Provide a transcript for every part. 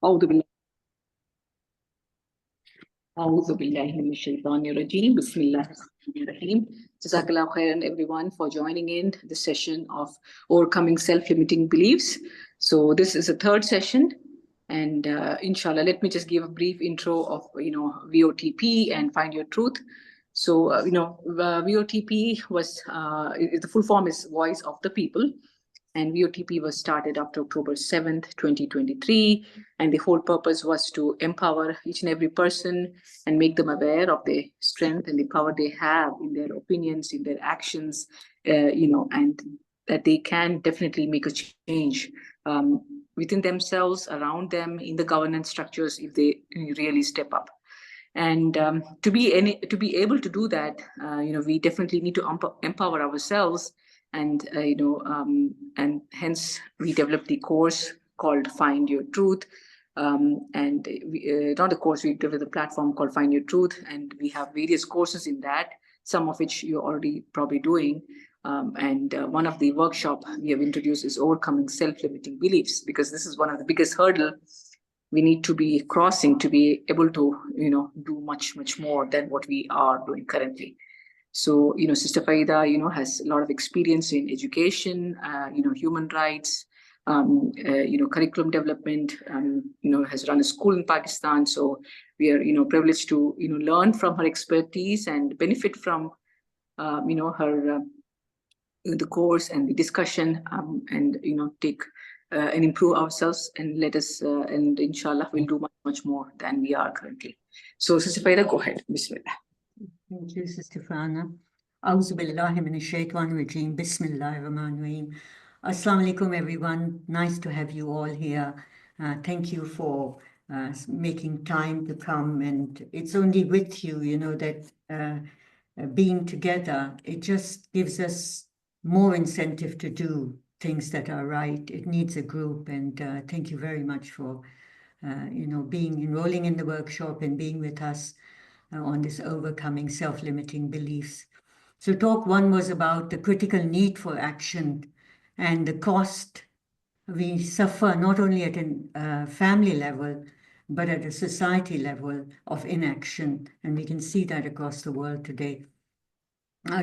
أعوذ بالله أعوذ بالله من الشيطان الرجيم بسم الله الرحمن الرحيم. Jazakallah khairan everyone for joining in the session of overcoming self-limiting beliefs. So this is the third session, and inshallah, let me just give a brief intro of VOTP and Find Your Truth. So VOTP was the full form is Voice of the People, and VOTP was started after October 7th, 2023. And the whole purpose was to empower each and every person and make them aware of the strength and the power they have in their opinions, in their actions, and that they can definitely make a change within themselves, around them, in the governance structures if they really step up. And to be able to do that, we definitely need to empower ourselves, and and hence we developed the course called Find Your Truth. And not a course, we developed a platform called Find Your Truth, and we have various courses in that, some of which you're already probably doing. And one of the workshop we have introduced is overcoming self-limiting beliefs, because this is one of the biggest hurdle we need to be crossing to be able to do much more than what we are doing currently. So Sister Faida has a lot of experience in education, human rights, curriculum development, has run a school in Pakistan. So we are privileged to learn from her expertise and benefit from her the course and the discussion, and take and improve ourselves, and let us and inshallah we'll do much more than we are currently. So Sister Faida, go ahead. Bismillah. Thank you, Sister Fana. Auzu billahi minash shaitanir rajim. Bismillahir rahmanir rahim. Assalamu alaikum, everyone. Nice to have you all here. Thank you for making time to come, and it's only with you, that being together, it just gives us more incentive to do things that are right. It needs a group, and thank you very much for enrolling in the workshop and being with us on this overcoming self-limiting beliefs. So talk one was about the critical need for action and the cost we suffer not only at a family level, but at a society level of inaction. And we can see that across the world today.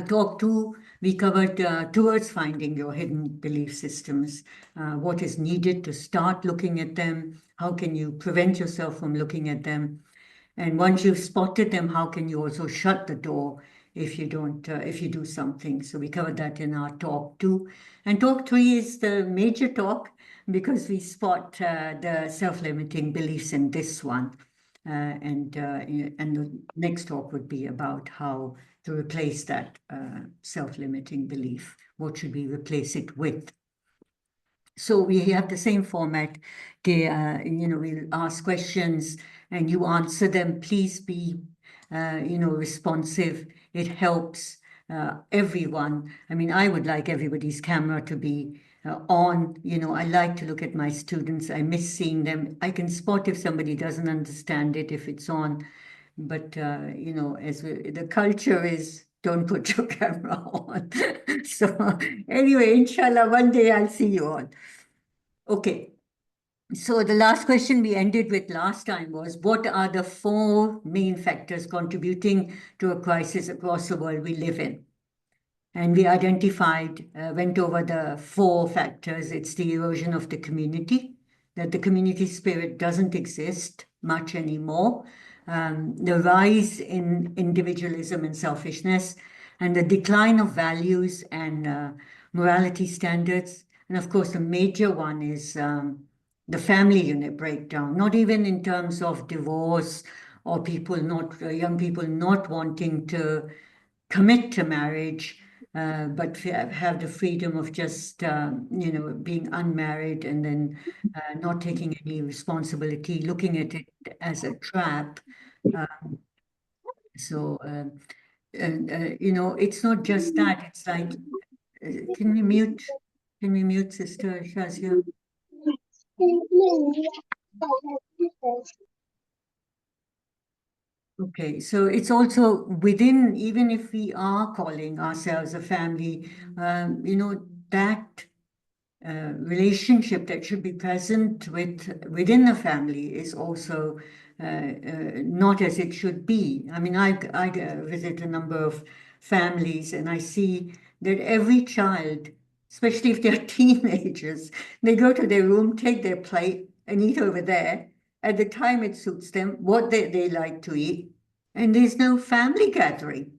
Talk two, we covered towards finding your hidden belief systems, what is needed to start looking at them, how can you prevent yourself from looking at them, and once you've spotted them, how can you also shut the door if you don't, if you do something? So we covered that in our talk two. And talk three is the major talk, because we spot the self-limiting beliefs in this one. And the next talk would be about how to replace that self-limiting belief. What should we replace it with? So we have the same format. We'll ask questions and you answer them. Please be, responsive. It helps everyone. I mean, I would like everybody's camera to be on. I like to look at my students. I miss seeing them. I can spot if somebody doesn't understand it, if it's on. But, the culture is, don't put your camera on. So anyway, inshallah, one day I'll see you all. Okay. So the last question we ended with last time was, what are the 4 main factors contributing to a crisis across the world we live in? And we identified, went over the 4 factors. It's the erosion of the community, that the community spirit doesn't exist much anymore. The rise in individualism and selfishness, and the decline of values and morality standards. And of course, the major one is the family unit breakdown, not even in terms of divorce or people not, young people not wanting to commit to marriage, but have the freedom of just, being unmarried and then not taking any responsibility, looking at it as a trap. It's not just that. It's like, can we mute Sister Shazia? Okay, so it's also within, even if we are calling ourselves a family, that relationship that should be present within the family is also not as it should be. I mean, I visit a number of families, and I see that every child, especially if they're teenagers, they go to their room, take their plate, and eat over there at the time it suits them, what they like to eat, and there's no family gathering.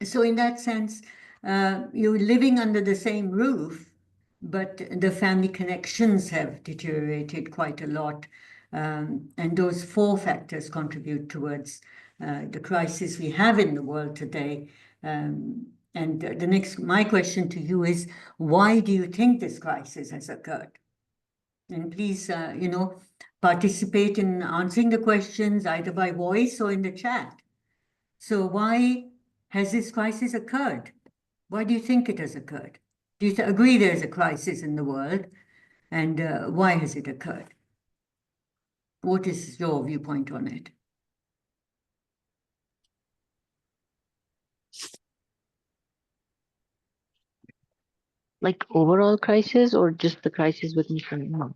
So in that sense, you're living under the same roof, but the family connections have deteriorated quite a lot. And those four factors contribute towards the crisis we have in the world today. And my question to you is, why do you think this crisis has occurred? And please, participate in answering the questions either by voice or in the chat. So why has this crisis occurred? Why do you think it has occurred? Do you agree there's a crisis in the world? And why has it occurred? What is your viewpoint on it? Like overall crisis or just the crisis with Muslim Imam?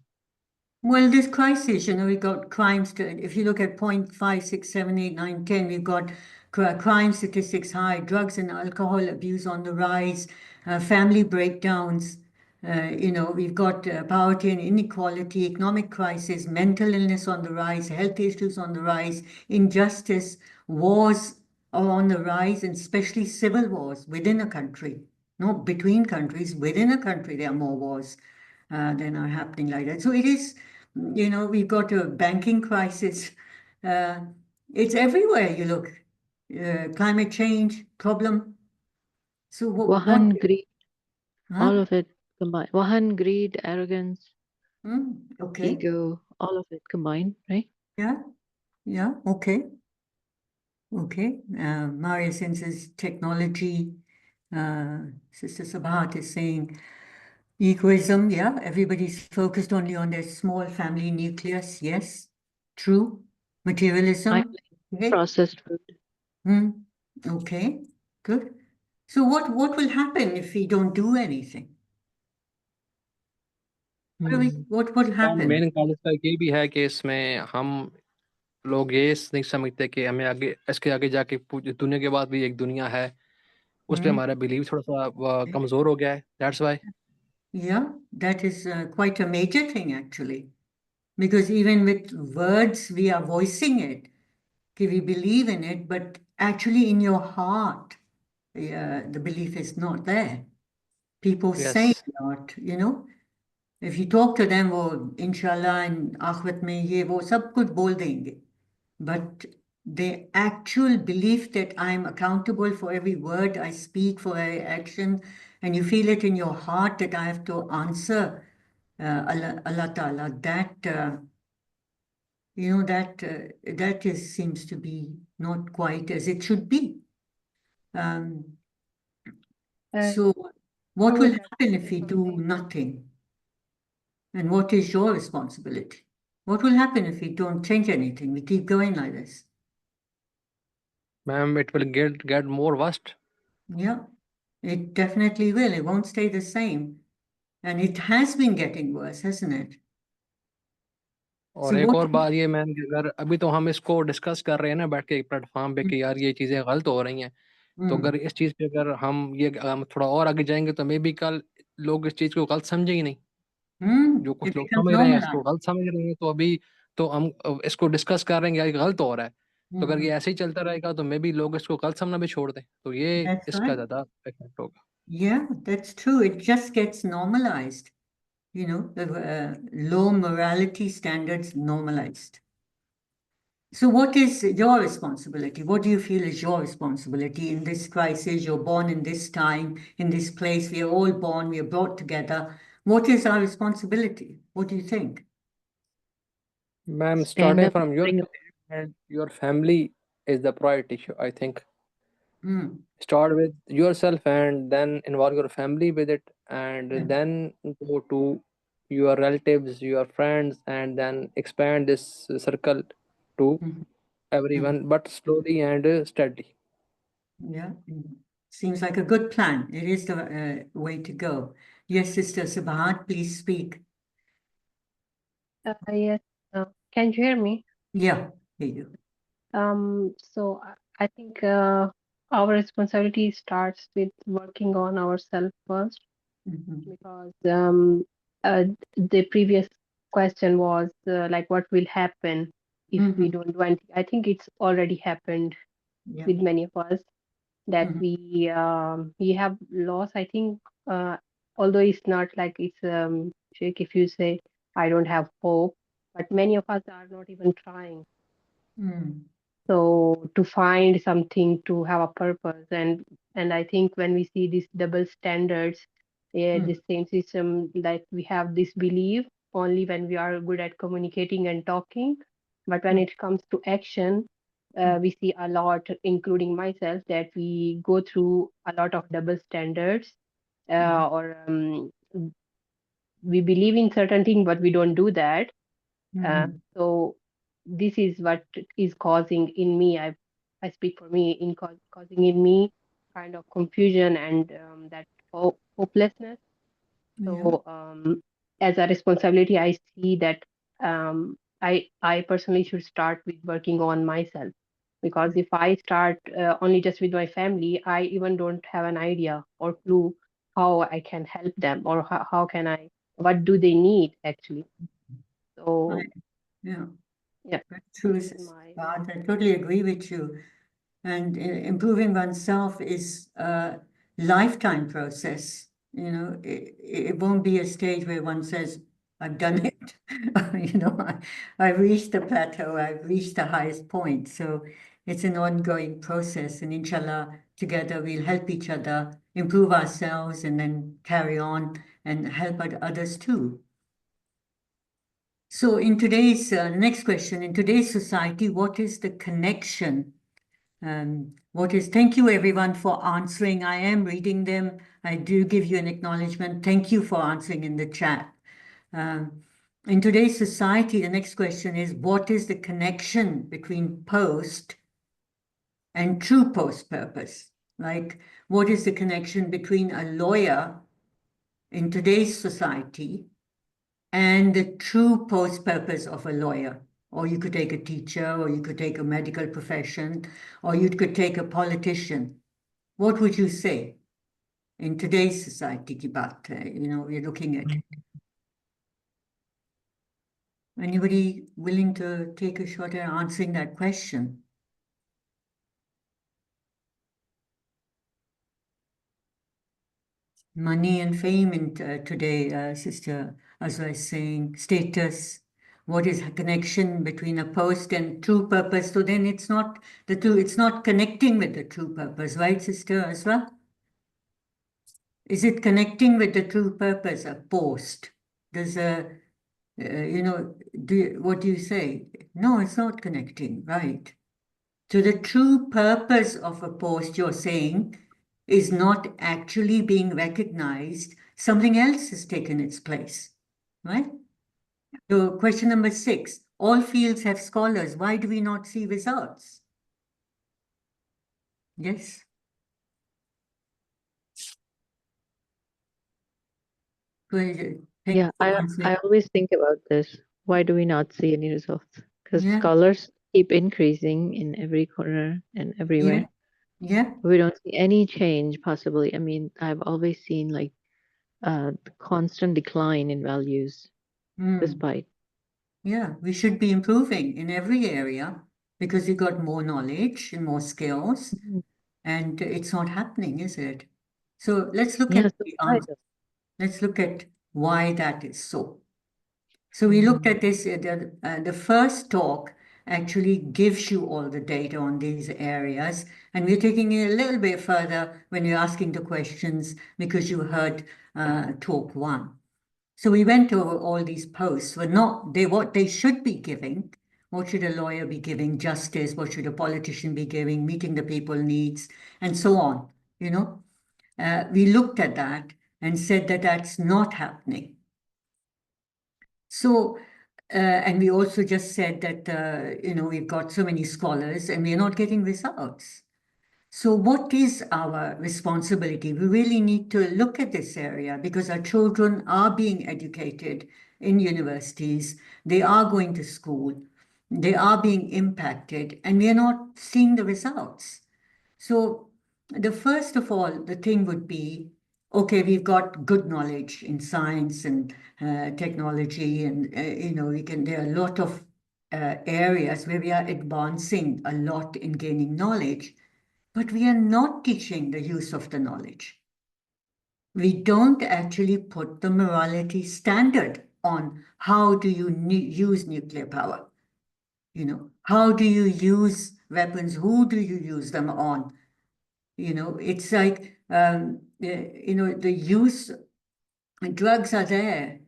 Well, this crisis, we've got crimes if you look at 5, 6, 7, 8, 9, 10, we've got crime statistics high, drugs and alcohol abuse on the rise, family breakdowns, we've got poverty and inequality, economic crisis, mental illness on the rise, health issues on the rise, injustice, wars are on the rise, and especially civil wars within a country, not between countries, within a country there are more wars than are happening like that. So it is, we've got a banking crisis. It's everywhere you look. Climate change problem. So Wahan, greed, Huh? all of it combined. Wahan, greed, arrogance, Okay. ego, all of it combined, right? Yeah, okay. Okay. Maria senses technology. Sister Sabahat is saying egoism. Yeah, everybody's focused only on their small family nucleus. Yes, true. Materialism. Okay. Processed food. Okay, good. So what will happen if we don't do anything? What will happen? Main cause इसका ये भी है कि इसमें हम लोग ये नहीं समझते कि हमें आगे इसके आगे जाके दुनिया के बाद भी एक दुनिया है उस पर हमारा बिलीव थोड़ा सा कमजोर हो गया है that's why Yeah, that is quite a major thing actually, because even with words we are voicing it, okay, we believe in it, but actually in your heart, the belief is not there. People say Yes. a lot, if you talk to them, वो इंशाल्लाह and आखिरत में ये वो सब कुछ बोल देंगे, but the actual belief that I'm accountable for every word I speak, for every action, and you feel it in your heart that I have to answer Allah Ta'ala, that seems to be not quite as it should be. So what will happen if we do nothing? And what is your responsibility? What will happen if we don't change anything? We keep going like this. Ma'am, it will get more worst. Yeah, it definitely will. It won't stay the same. And it has been getting worse, hasn't it? और So एक what और बात ये ma'am कि अगर अभी तो हम इसको डिस्कस कर रहे हैं ना बैठ के एक प्लेटफॉर्म पे कि यार ये चीज़ें गलत हो रही हैं तो अगर इस चीज़ पे अगर हम थोड़ा और आगे जाएंगे तो मे भी कल लोग इस चीज़ को गलत समझे ही नहीं जो it कुछ लोग becomes समझ रहे हैं इसको normalized. गलत समझ रहे हैं तो अभी तो हम इसको डिस्कस कर रहे हैं कि यार ये गलत हो रहा है तो अगर ये ऐसे ही चलता रहेगा तो मे भी लोग इसको गलत समझना भी छोड़ दें तो ये That's इसका right. ज़्यादा इफेक्ट होगा Yeah, that's true. It just gets normalized. The low morality standards normalized. So what is your responsibility? What do you feel is your responsibility in this crisis? You're born in this time, in this place. We are all born, we are brought together. What is our responsibility? What do you think? Ma'am, Stand starting up and from your bring up. and your family is the priority, I think. Start with yourself and then involve your family with it, and then go to your relatives, your friends, and then expand this circle to everyone, but slowly and steadily. Yeah, seems like a good plan. It is the way to go. Yes, Sister Sabahat, please speak. Yes. Can you hear me? Yeah, hear you. So I think our responsibility starts with working on ourselves first, because the previous question was like, what will happen if we don't do anything? I think it's already happened Yeah. with many of us, that we have lost. I think although it's not like it's Sheikh, if you say I don't have hope, but many of us are not even trying. So to find something to have a purpose, and I think when we see these double standards, the same system, like we have this belief only when we are good at communicating and talking, but when it comes to action, we see a lot, including myself, that we go through a lot of double standards, or we believe in certain thing, but we don't do that. So this is what is causing in me. I speak for me, in causing in me kind of confusion and that hopelessness. So as a responsibility, I see that I personally should start with working on myself, because if I start only just with my family, I even don't have an idea or clue how I can help them, or how can I, what do they need actually. So Yeah. yeah, That's true. this is my I totally agree with you. And improving oneself is a lifetime process. You know, it won't be a stage where one says, I've done it. You know, I've reached the plateau, I've reached the highest point. So it's an ongoing process. And inshallah, together we'll help each other improve ourselves and then carry on and help others too. So in today's next question, in today's society, what is the connection? Thank you everyone for answering. I am reading them. I do give you an acknowledgement. Thank you for answering in the chat. In today's society, the next question is, what is the connection between post and true post purpose? Like, what is the connection between a lawyer in today's society and the true post purpose of a lawyer? Or you could take a teacher, or you could take a medical profession, or you could take a politician. What would you say in today's society, Kibat? We're looking at. Anybody willing to take a shot at answering that question? Money and fame in today, Sister Azra is saying, status. What is the connection between a post and true purpose? So then it's not the two, it's not connecting with the true purpose, right, Sister Azra? Is it connecting with the true purpose, a post? Does what do you say? No, it's not connecting, right? So the true purpose of a post, you're saying, is not actually being recognized. Something else has taken its place, right? So question number 6, all fields have scholars. Why do we not see results? Yes. Yeah, I always think about this. Why do we not see any results? Because scholars keep increasing in every corner and everywhere. Yeah. We don't see any change possibly. I mean, I've always seen like the constant decline in values despite. Yeah, we should be improving in every area because we got more knowledge and more skills, and it's not happening, is it? So let's look at the answer. Let's look at why that is so. So we looked at this, the first talk actually gives you all the data on these areas, and we're taking it a little bit further when you're asking the questions because you heard talk 1. So we went over all these posts. What they should be giving. What should a lawyer be giving? Justice. What should a politician be giving? Meeting the people needs, and so on. We looked at that and said that that's not happening. So, and we also just said that we've got so many scholars and we're not getting results. So what is our responsibility? We really need to look at this area because our children are being educated in universities. They are going to school. They are being impacted, and we are not seeing the results. So the first of all, the thing would be, okay, we've got good knowledge in science and technology, and there are a lot of areas where we are advancing a lot in gaining knowledge, but we are not teaching the use of the knowledge. We don't actually put the morality standard on how do you use nuclear power. How do you use weapons? Who do you use them on? It's like, the use, drugs are there.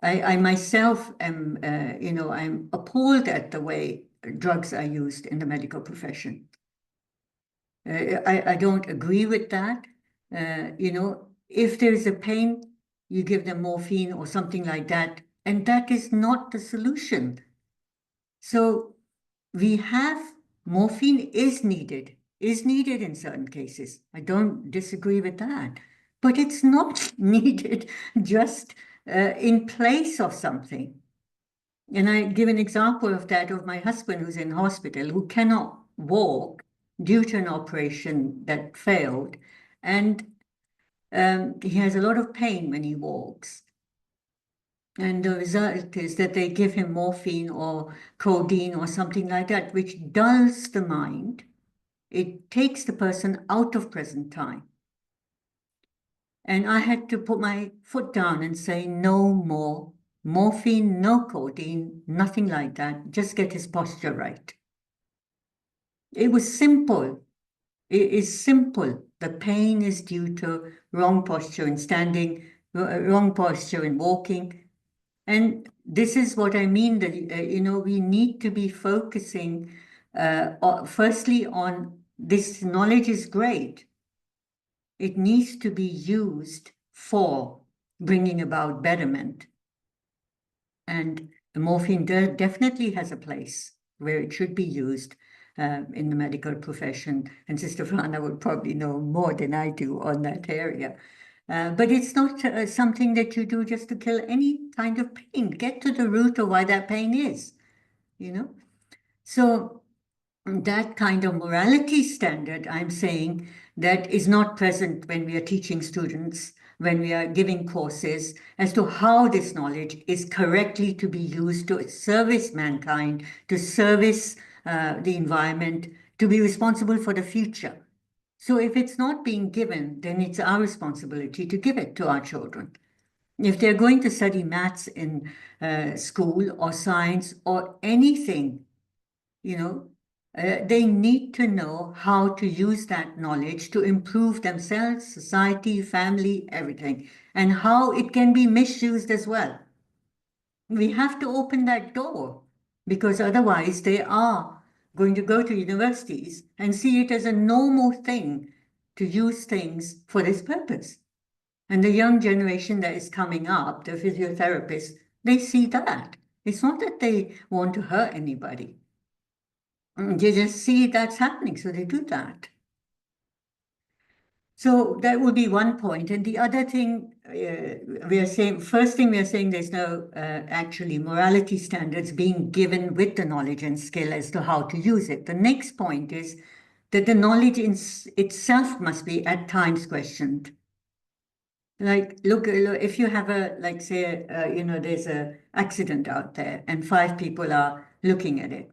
I myself am, I'm appalled at the way drugs are used in the medical profession. I don't agree with that. If there's a pain, you give them morphine or something like that, and that is not the solution. So we have morphine is needed in certain cases. I don't disagree with that, but it's not needed just in place of something. And I give an example of that of my husband who's in hospital, who cannot walk due to an operation that failed. And he has a lot of pain when he walks. And the result is that they give him morphine or codeine or something like that, which dulls the mind. It takes the person out of present time. And I had to put my foot down and say, no more morphine, no codeine, nothing like that. Just get his posture right. It was simple. It is simple. The pain is due to wrong posture in standing, wrong posture in walking. And this is what I mean, that, we need to be focusing firstly on this knowledge is great. It needs to be used for bringing about betterment. And the morphine definitely has a place where it should be used in the medical profession. And Sister Fana would probably know more than I do on that area. But it's not something that you do just to kill any kind of pain. Get to the root of why that pain is, So that kind of morality standard, I'm saying, that is not present when we are teaching students, when we are giving courses, as to how this knowledge is correctly to be used to service mankind, to service the environment, to be responsible for the future. So if it's not being given, then it's our responsibility to give it to our children. If they're going to study maths in school or science or anything, they need to know how to use that knowledge to improve themselves, society, family, everything, and how it can be misused as well. We have to open that door, because otherwise they are going to go to universities and see it as a normal thing to use things for this purpose. And the young generation that is coming up, the physiotherapists, they see that. It's not that they want to hurt anybody. They just see that's happening, so they do that. So that would be one point. And the other thing we are saying, first thing we are saying, there's no actually morality standards being given with the knowledge and skill as to how to use it. The next point is that the knowledge in itself must be at times questioned. Like, look, if you have say, there's an accident out there and 5 people are looking at it.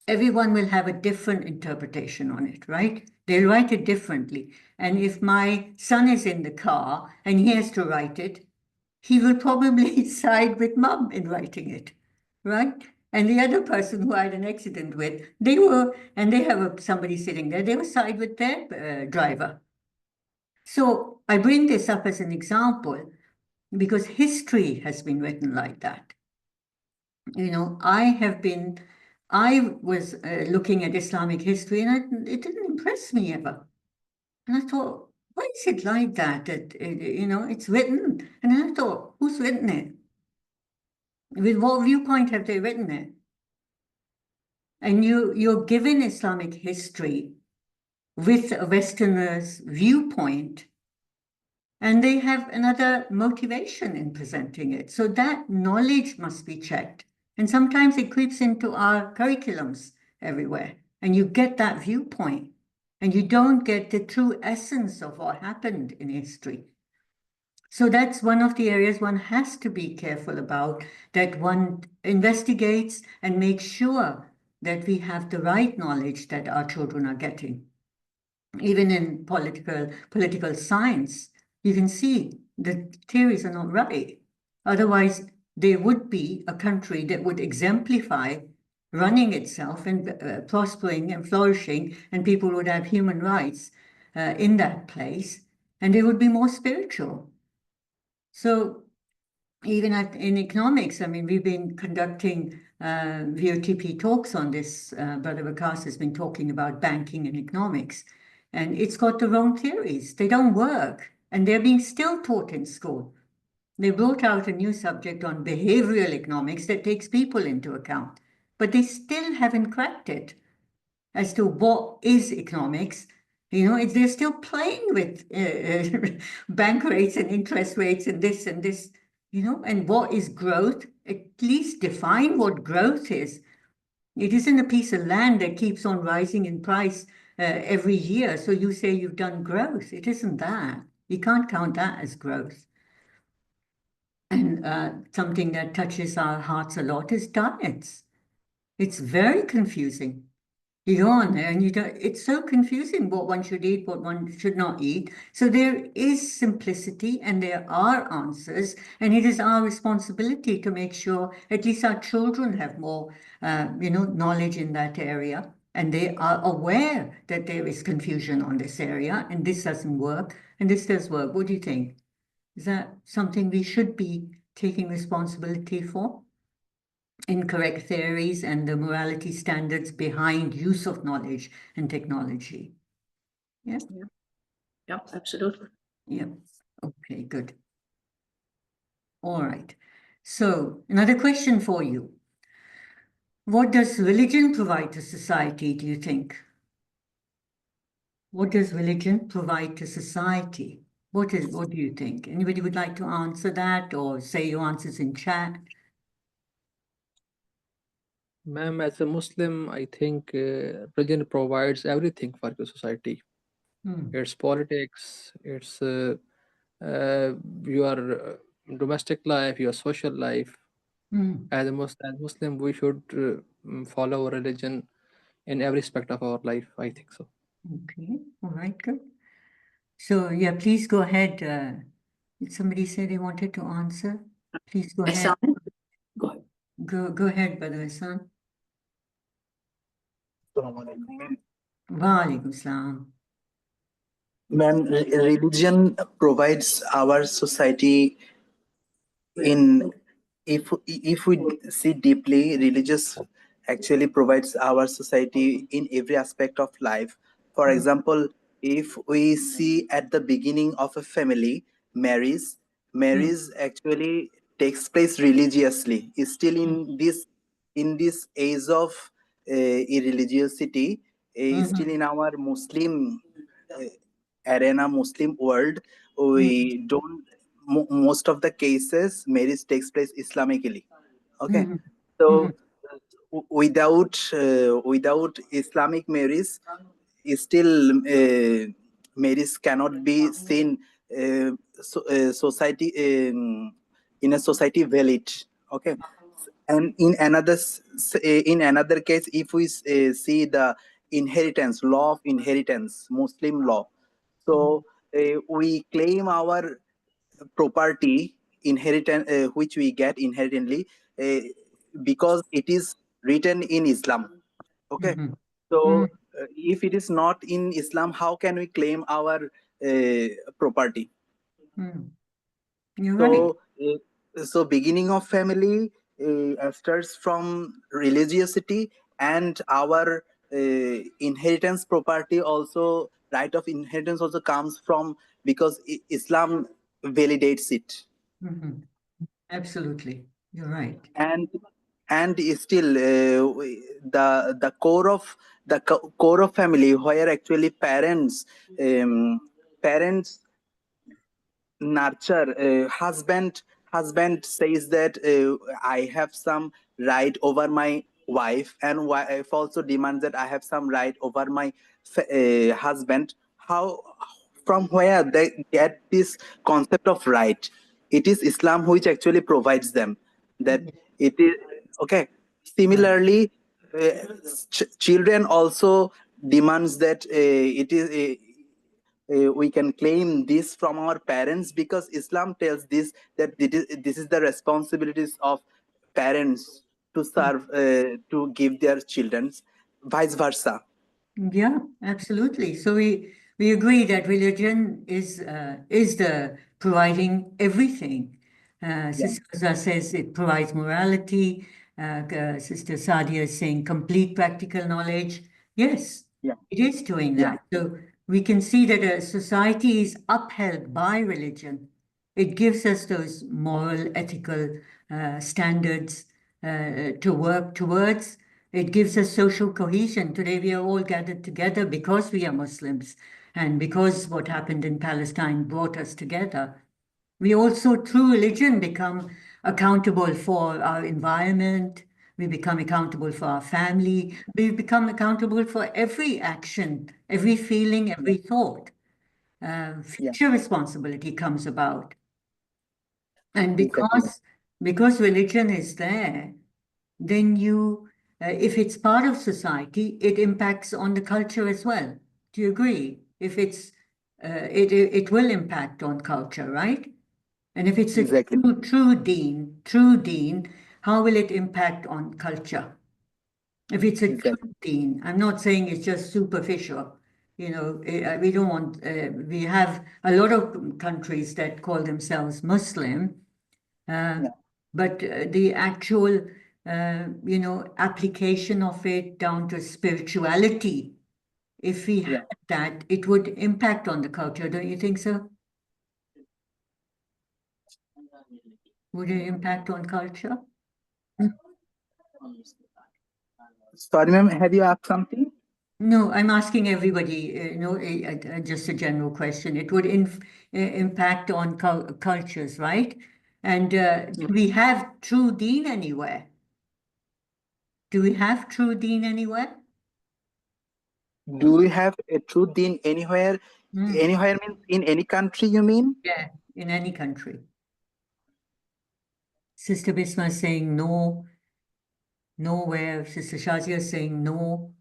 Everyone will have a different interpretation on it, right? They'll write it differently. And if my son is in the car and he has to write it, he will probably side with mum in writing it, right? And the other person who I had an accident with, they have somebody sitting there, they will side with their driver. So I bring this up as an example because history has been written like that. I was looking at Islamic history and it didn't impress me ever. And I thought, why is it like that? That it's written. And I thought, who's written it? With what viewpoint have they written it? And you're given Islamic history with a Westerner's viewpoint, and they have another motivation in presenting it. So that knowledge must be checked. And sometimes it creeps into our curriculums everywhere, and you get that viewpoint, and you don't get the true essence of what happened in history. So that's one of the areas one has to be careful about, that one investigates and makes sure that we have the right knowledge that our children are getting. Even in political science, you can see the theories are not right. Otherwise, there would be a country that would exemplify running itself and prospering and flourishing, and people would have human rights in that place, and they would be more spiritual. So even in economics, I mean, we've been conducting VOTP talks on this. Brother Vikas has been talking about banking and economics, and it's got the wrong theories. They don't work, and they're being still taught in school. They brought out a new subject on behavioral economics that takes people into account, but they still haven't cracked it as to what is economics. You know, they're still playing with bank rates and interest rates and this, you know, and what is growth? At least define what growth is. It isn't a piece of land that keeps on rising in price every year. So you say you've done growth. It isn't that. You can't count that as growth. And something that touches our hearts a lot is diets. It's very confusing. You go on there and you don't, it's so confusing what one should eat, what one should not eat. So there is simplicity and there are answers, and it is our responsibility to make sure at least our children have more, you know, knowledge in that area, and they are aware that there is confusion on this area and this doesn't work and this does work. What do you think? Is that something we should be taking responsibility for? Incorrect theories and the morality standards behind use of knowledge and technology. Yeah? Yeah, absolutely. Yeah. Okay, good. All right. So another question for you. What does religion provide to society, do you think? What does religion provide to society? What do you think? Anybody would like to answer that or say your answers in chat? Ma'am, as a Muslim, I think religion provides everything for the society. It's politics, it's your domestic life, your social life. As a Muslim, we should follow our religion in every aspect of our life. I think so. Okay, all right, good. So yeah, please go ahead. Did somebody say they wanted to answer? Please go ahead. Go ahead. Go ahead, Brother Hassan. Wa alaikum salam. Ma'am, religion provides our society in, if we see deeply, religious actually provides our society in every aspect of life. For example, if we see at the beginning of a family, marriage actually takes place religiously. Is still in this age of irreligiosity, still in our Muslim arena, Muslim world, we don't. Most of the cases, marriage takes place Islamically. Okay, so without Islamic marriage, still marriage cannot be seen society in a society valid. Okay, and in another case, if we see the inheritance law of inheritance, Muslim law, so we claim our property inheritance, which we get inherently, because it is written in Islam. Okay, so if it is not in Islam, how can we claim our property? You're right. So beginning of family starts from religiosity, and our inheritance property also, right of inheritance also comes from, because Islam validates it. Absolutely, you're right. And still the core of family, where actually parents nurture. Husband says that I have some right over my wife, and wife also demands that I have some right over my husband. How, from where they get this concept of right? It is Islam which actually provides them that it is okay. Similarly, children also demands that it is we can claim this from our parents, because Islam tells that this is the responsibilities of parents to serve, to give their children, vice versa. Yeah, absolutely. So we agree that religion is the providing everything. Sister Azza says it provides morality. Sister Sadia is saying complete practical knowledge. Yes, it is doing that. So we can see that a society is upheld by religion. It gives us those moral, ethical standards to work towards. It gives us social cohesion. Today we are all gathered together because we are Muslims and because what happened in Palestine brought us together. We also, through religion, become accountable for our environment. We become accountable for our family. We become accountable for every action, every feeling, every thought. Future responsibility comes about. And because religion is there, then if it's part of society, it impacts on the culture as well. Do you agree? If it will impact on culture, right? And if it's a true deen, how will it impact on culture? If it's a true deen, I'm not saying it's just superficial. We don't want, we have a lot of countries that call themselves Muslim, but the actual, application of it down to spirituality, if we had that, it would impact on the culture, don't you think so? Would it impact on culture? Sorry, ma'am, have you asked something? No, I'm asking everybody, just a general question. It would impact on cultures, right? And do we have true deen anywhere? Do we have true deen anywhere? Do we have a true deen anywhere? Anywhere means in any country, you mean? Yeah, in any country. Sister Bisma is saying no, nowhere. Sister Shazia is saying no.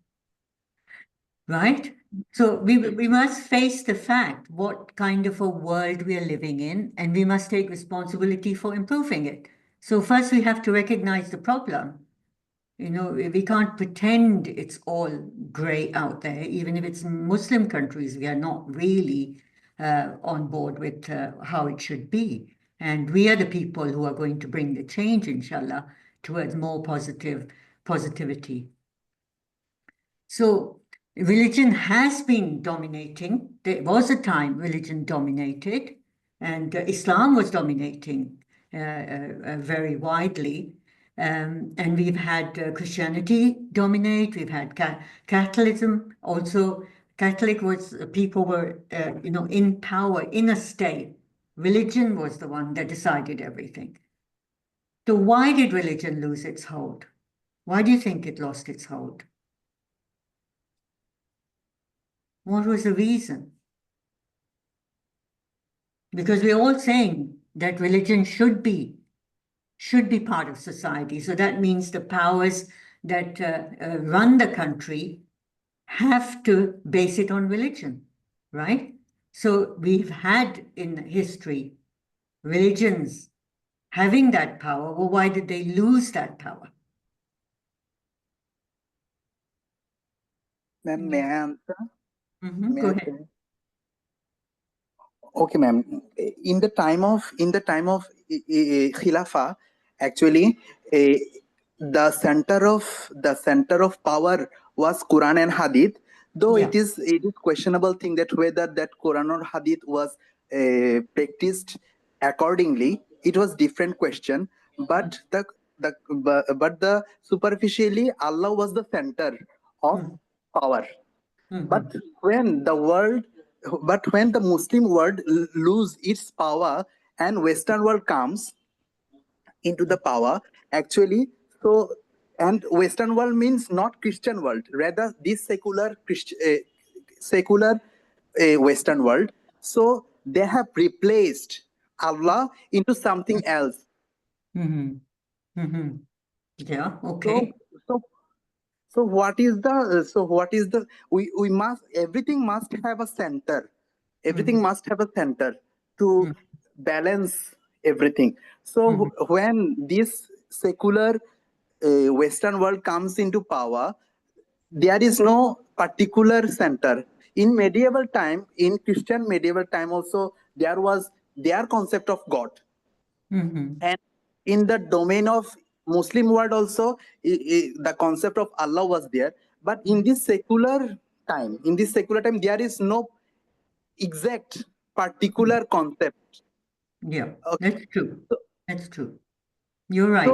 Right? So we must face the fact what kind of a world we are living in, and we must take responsibility for improving it. So first we have to recognize the problem. We can't pretend it's all gray out there. Even if it's Muslim countries, we are not really on board with how it should be. And we are the people who are going to bring the change, inshallah, towards more positivity. So religion has been dominating. There was a time religion dominated, and Islam was dominating very widely. And we've had Christianity dominate. We've had Catholicism also. Catholic was people were in power in a state. Religion was the one that decided everything. So why did religion lose its hold? Why do you think it lost its hold? What was the reason? Because we're all saying that religion should be part of society. So that means the powers that run the country have to base it on religion, right? So we've had in history religions having that power. Well, why did they lose that power? Ma'am, may I answer? Go ahead. Okay, ma'am. In the time of Khilafah, actually, the center of power was Quran and Hadith. Though it is questionable thing that whether that Quran or Hadith was practiced accordingly. It was different question. But the superficially Allah was the center of power. But when the Muslim world lose its power and Western world comes into the power, actually, so, and Western world means not Christian world, rather this secular Western world. So they have replaced Allah into something else. Yeah, okay. So what is the we must, everything must have a center. Everything must have a center to balance everything. So when this secular Western world comes into power, there is no particular center. In medieval time, in Christian medieval time also, there was their concept of God. And in the domain of Muslim world also, the concept of Allah was there. But in this secular time, there is no exact particular concept. Yeah, Okay. that's true. That's true. You're right.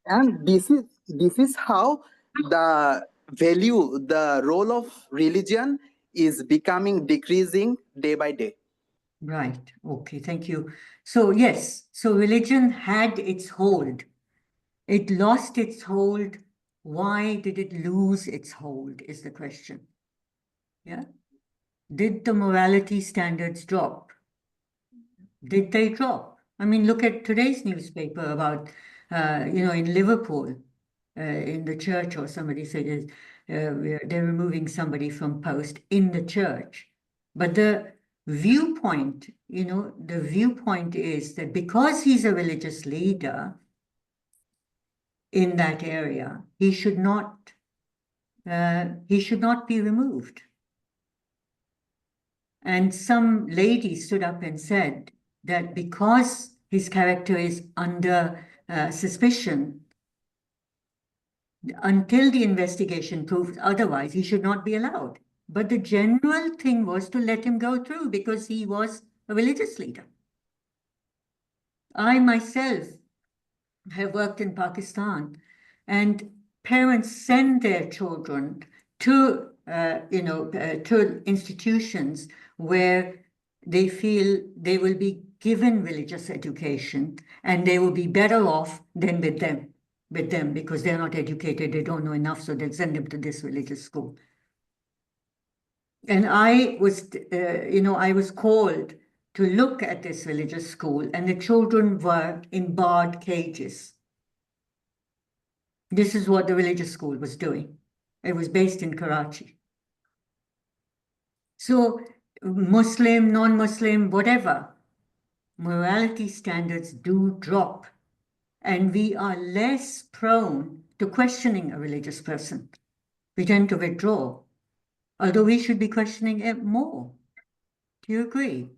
And this is how the value, the role of religion is becoming decreasing day by day. Right. Okay. Thank you. So yes, so religion had its hold. It lost its hold. Why did it lose its hold is the question. Yeah. Did the morality standards drop? Did they drop? I mean, look at today's newspaper about, in Liverpool, in the church, or somebody said they're removing somebody from post in the church. But the viewpoint is that because he's a religious leader in that area, he should not be removed. And some lady stood up and said that because his character is under suspicion, until the investigation proves otherwise, he should not be allowed. But the general thing was to let him go through because he was a religious leader. I myself have worked in Pakistan, and parents send their children to to institutions where they feel they will be given religious education and they will be better off than with them because they're not educated, they don't know enough, so they'll send them to this religious school. And I was called to look at this religious school, and the children were in barred cages. This is what the religious school was doing. It was based in Karachi. So Muslim, non-Muslim, whatever, morality standards do drop, and we are less prone to questioning a religious person. We tend to withdraw, although we should be questioning it more. Do you agree?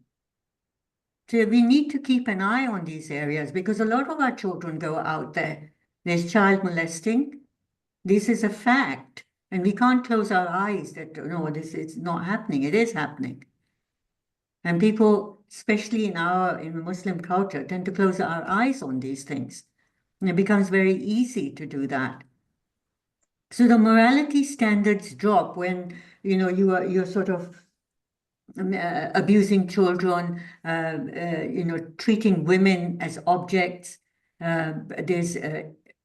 So we need to keep an eye on these areas because a lot of our children go out there. There's child molesting. This is a fact. And we can't close our eyes that, no, this is not happening. It is happening. And people, especially in the Muslim culture, tend to close our eyes on these things. And it becomes very easy to do that. So the morality standards drop when, you're sort of abusing children, treating women as objects. There's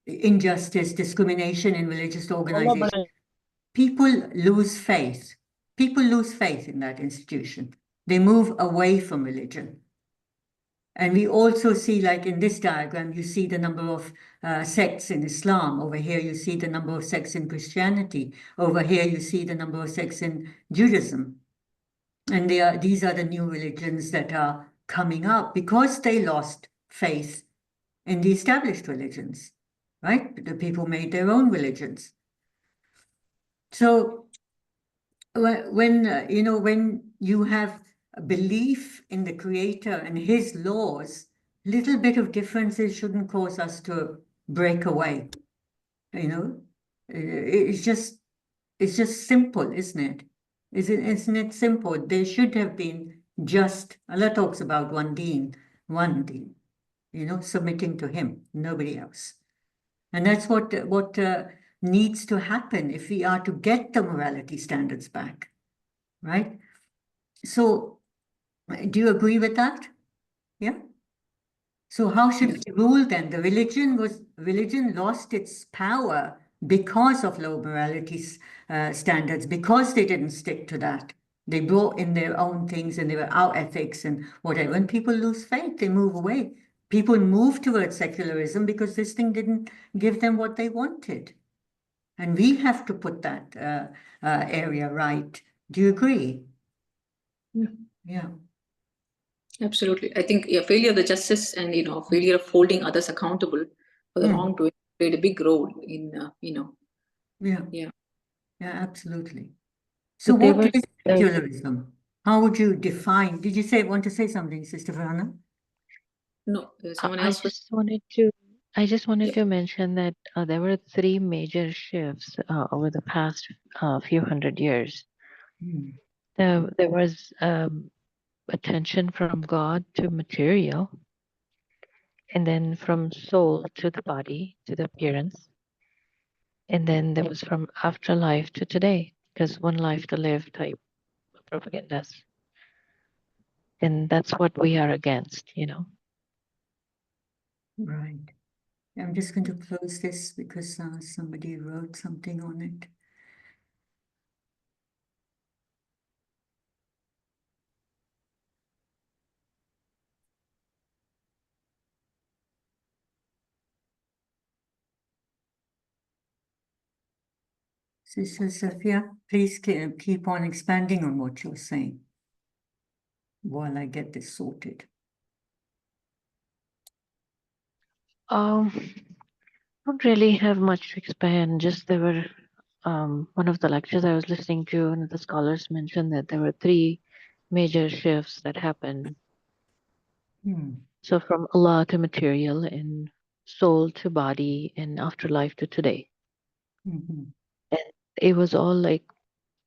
injustice, discrimination in religious organizations. People lose faith. People lose faith in that institution. They move away from religion. And we also see, like in this diagram, you see the number of sects in Islam. Over here, you see the number of sects in Christianity. Over here, you see the number of sects in Judaism. And these are the new religions that are coming up because they lost faith in the established religions, right? The people made their own religions. So when you have a belief in the Creator and His laws, little bit of differences shouldn't cause us to break away. It's just simple, isn't it? Isn't it simple? There should have been just, Allah talks about one deen, submitting to Him, nobody else. And that's what needs to happen if we are to get the morality standards back, right? So do you agree with that? Yeah. So how should we rule then? The religion lost its power because of low morality standards, because they didn't stick to that. They brought in their own things and they were our ethics and whatever. When people lose faith, they move away. People move towards secularism because this thing didn't give them what they wanted. And we have to put that area right. Do you agree? Yeah. Absolutely. I think failure of the justice and failure of holding others accountable for the wrongdoing played a big role in Yeah, absolutely. So what is secularism? How would you define? Did you want to say something, Sister Farhana? No, someone else. I just wanted to mention that there were 3 major shifts over the past few hundred years. There was attention from God to material, and then from soul to the body, to the appearance. And then there was from afterlife to today, because one life to live type propagandas. And that's what we are against, Right. I'm just going to close this because somebody wrote something on it. Sister Safia, please keep on expanding on what you're saying while I get this sorted. Don't really have much to expand. Just there were one of the lectures I was listening to, and the scholars mentioned that there were 3 major shifts that happened. So from Allah to material, and soul to body, and afterlife to today. And it was all like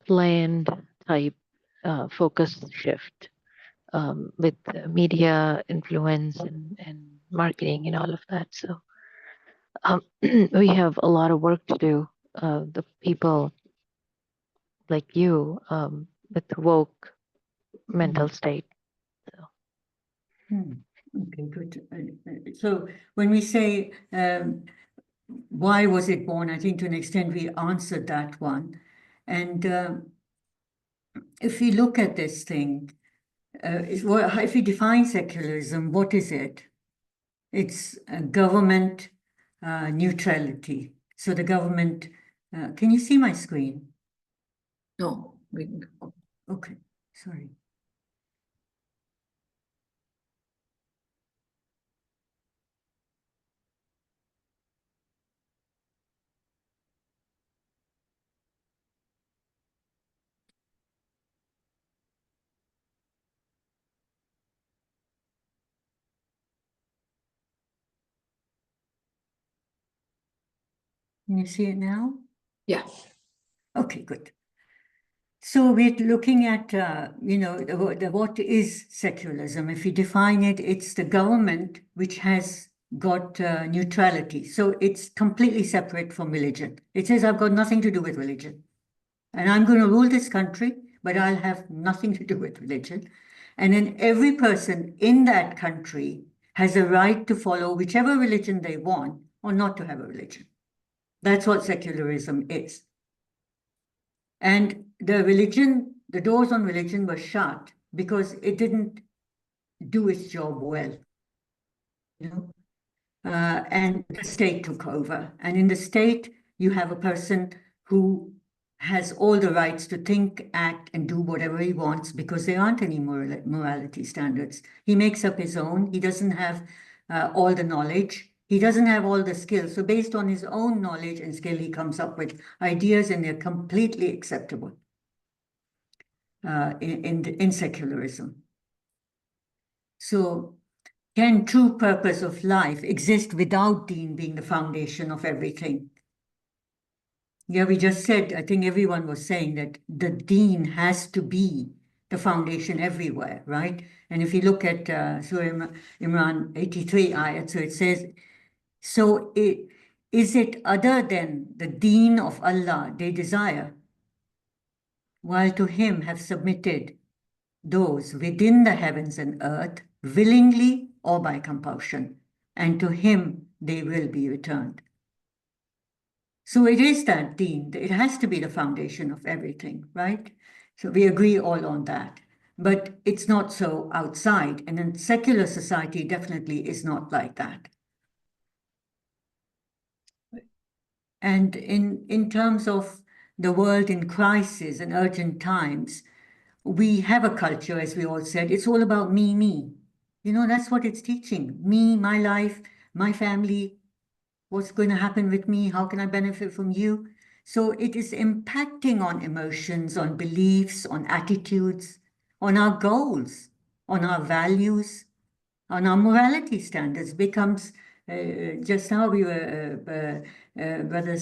planned type focus shift with media influence and marketing and all of that. So we have a lot of work to do. The people like you with the woke mental state. So. Okay, good. So when we say why was it born, I think to an extent we answered that one. And if we look at this thing, if we define secularism, what is it? It's government neutrality. So the government, can you see my screen? No. Okay, sorry. Can you see it now? Yeah. Okay, good. So we're looking at, what is secularism? If we define it, it's the government which has got neutrality. So it's completely separate from religion. It says, I've got nothing to do with religion. And I'm going to rule this country, but I'll have nothing to do with religion. And then every person in that country has a right to follow whichever religion they want or not to have a religion. That's what secularism is. And the doors on religion were shut because it didn't do its job well. And the state took over. And in the state, you have a person who has all the rights to think, act, and do whatever he wants because there aren't any morality standards. He makes up his own. He doesn't have all the knowledge. He doesn't have all the skills. So based on his own knowledge and skill, he comes up with ideas and they're completely acceptable in secularism. So can true purpose of life exist without deen being the foundation of everything? Yeah, we just said, I think everyone was saying that the deen has to be the foundation everywhere, right? And if you look at Surah Imran 83 ayat, so it says, so Is it other than the deen of Allah they desire, while to him have submitted those within the heavens and earth, willingly or by compulsion, and to him they will be returned. So it is that deen, it has to be the foundation of everything, right? So we agree all on that. But it's not so outside, and in secular society definitely is not like that. And in terms of the world in crisis and urgent times, we have a culture, as we all said, it's all about me, me. You know, that's what it's teaching. Me, my life, my family, what's going to happen with me, how can I benefit from you? So it is impacting on emotions, on beliefs, on attitudes, on our goals, on our values, on our morality standards. Becomes, just now we were, Brother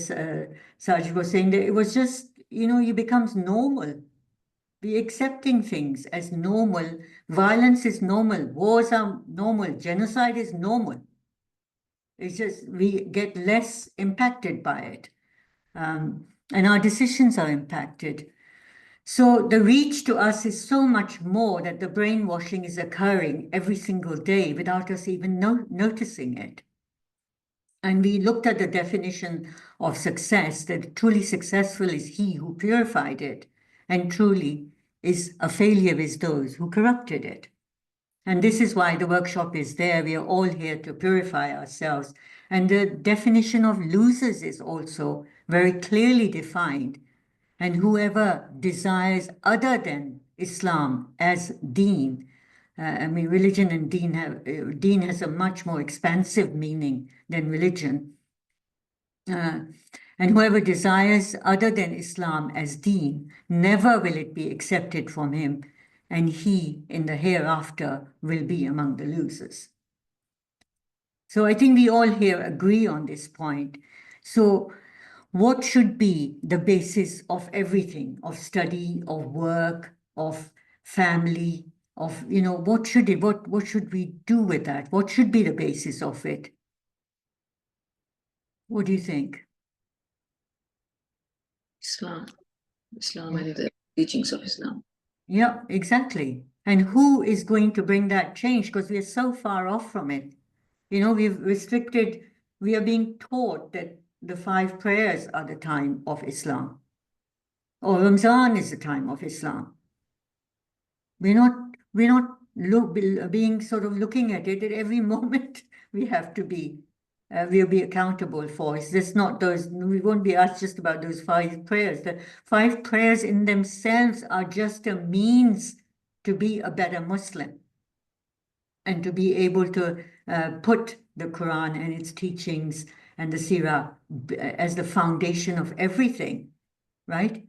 Sajid was saying that it was just, you know, it becomes normal. Be accepting things as normal. Violence is normal. Wars are normal. Genocide is normal. It's just we get less impacted by it. And our decisions are impacted. So the reach to us is so much more that the brainwashing is occurring every single day without us even noticing it. And we looked at the definition of success, that truly successful is he who purified it, and truly is a failure is those who corrupted it. And this is why the workshop is there. We are all here to purify ourselves. And the definition of losers is also very clearly defined. And whoever desires other than Islam as deen, I mean, religion and deen has a much more expansive meaning than religion. And whoever desires other than Islam as deen, never will it be accepted from him, and he in the hereafter will be among the losers. So I think we all here agree on this point. So what should be the basis of everything, of study, of work, of family, of, you know, what should we do with that? What should be the basis of it? What do you think? Islam and the teachings of Islam. Yeah, exactly. And who is going to bring that change? Because we're so far off from it. You know, we are being taught that the 5 prayers are the time of Islam, or Ramzan is the time of Islam. We're not being sort of looking at it at every moment. We have to be, we'll be accountable for. It's just not those, we won't be asked just about those 5 prayers. The 5 prayers in themselves are just a means to be a better Muslim and to be able to put the Quran and its teachings and the Sirah as the foundation of everything, right?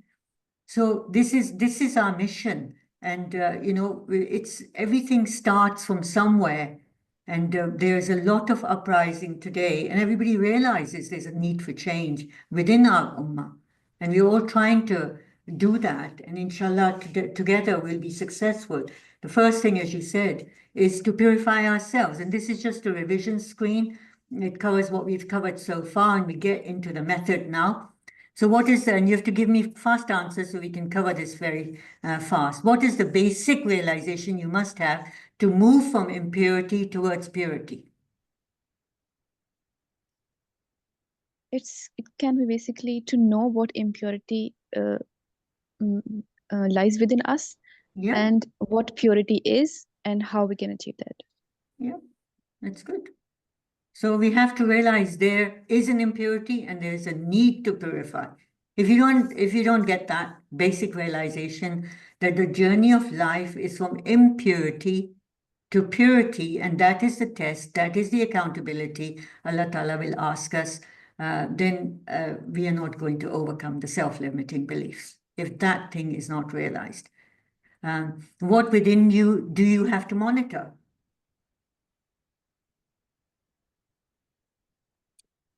So this is our mission, and you know, it's everything starts from somewhere, and there's a lot of uprising today, and everybody realizes there's a need for change within our ummah, and we're all trying to do that, and inshallah together we'll be successful. The first thing, as you said, is to purify ourselves, and this is just a revision screen. It covers what we've covered so far, and we get into the method now. So what is, and you have to give me fast answers so we can cover this very fast. What is the basic realization you must have to move from impurity towards purity? It can be basically to know what impurity lies within us, Yeah, and what purity is and how we can achieve that. yeah, that's good. So we have to realize there is an impurity and there is a need to purify. If you don't get that basic realization that the journey of life is from impurity to purity, and that is the test, that is the accountability Allah Ta'ala will ask us, then we are not going to overcome the self-limiting beliefs if that thing is not realized. What within you do you have to monitor?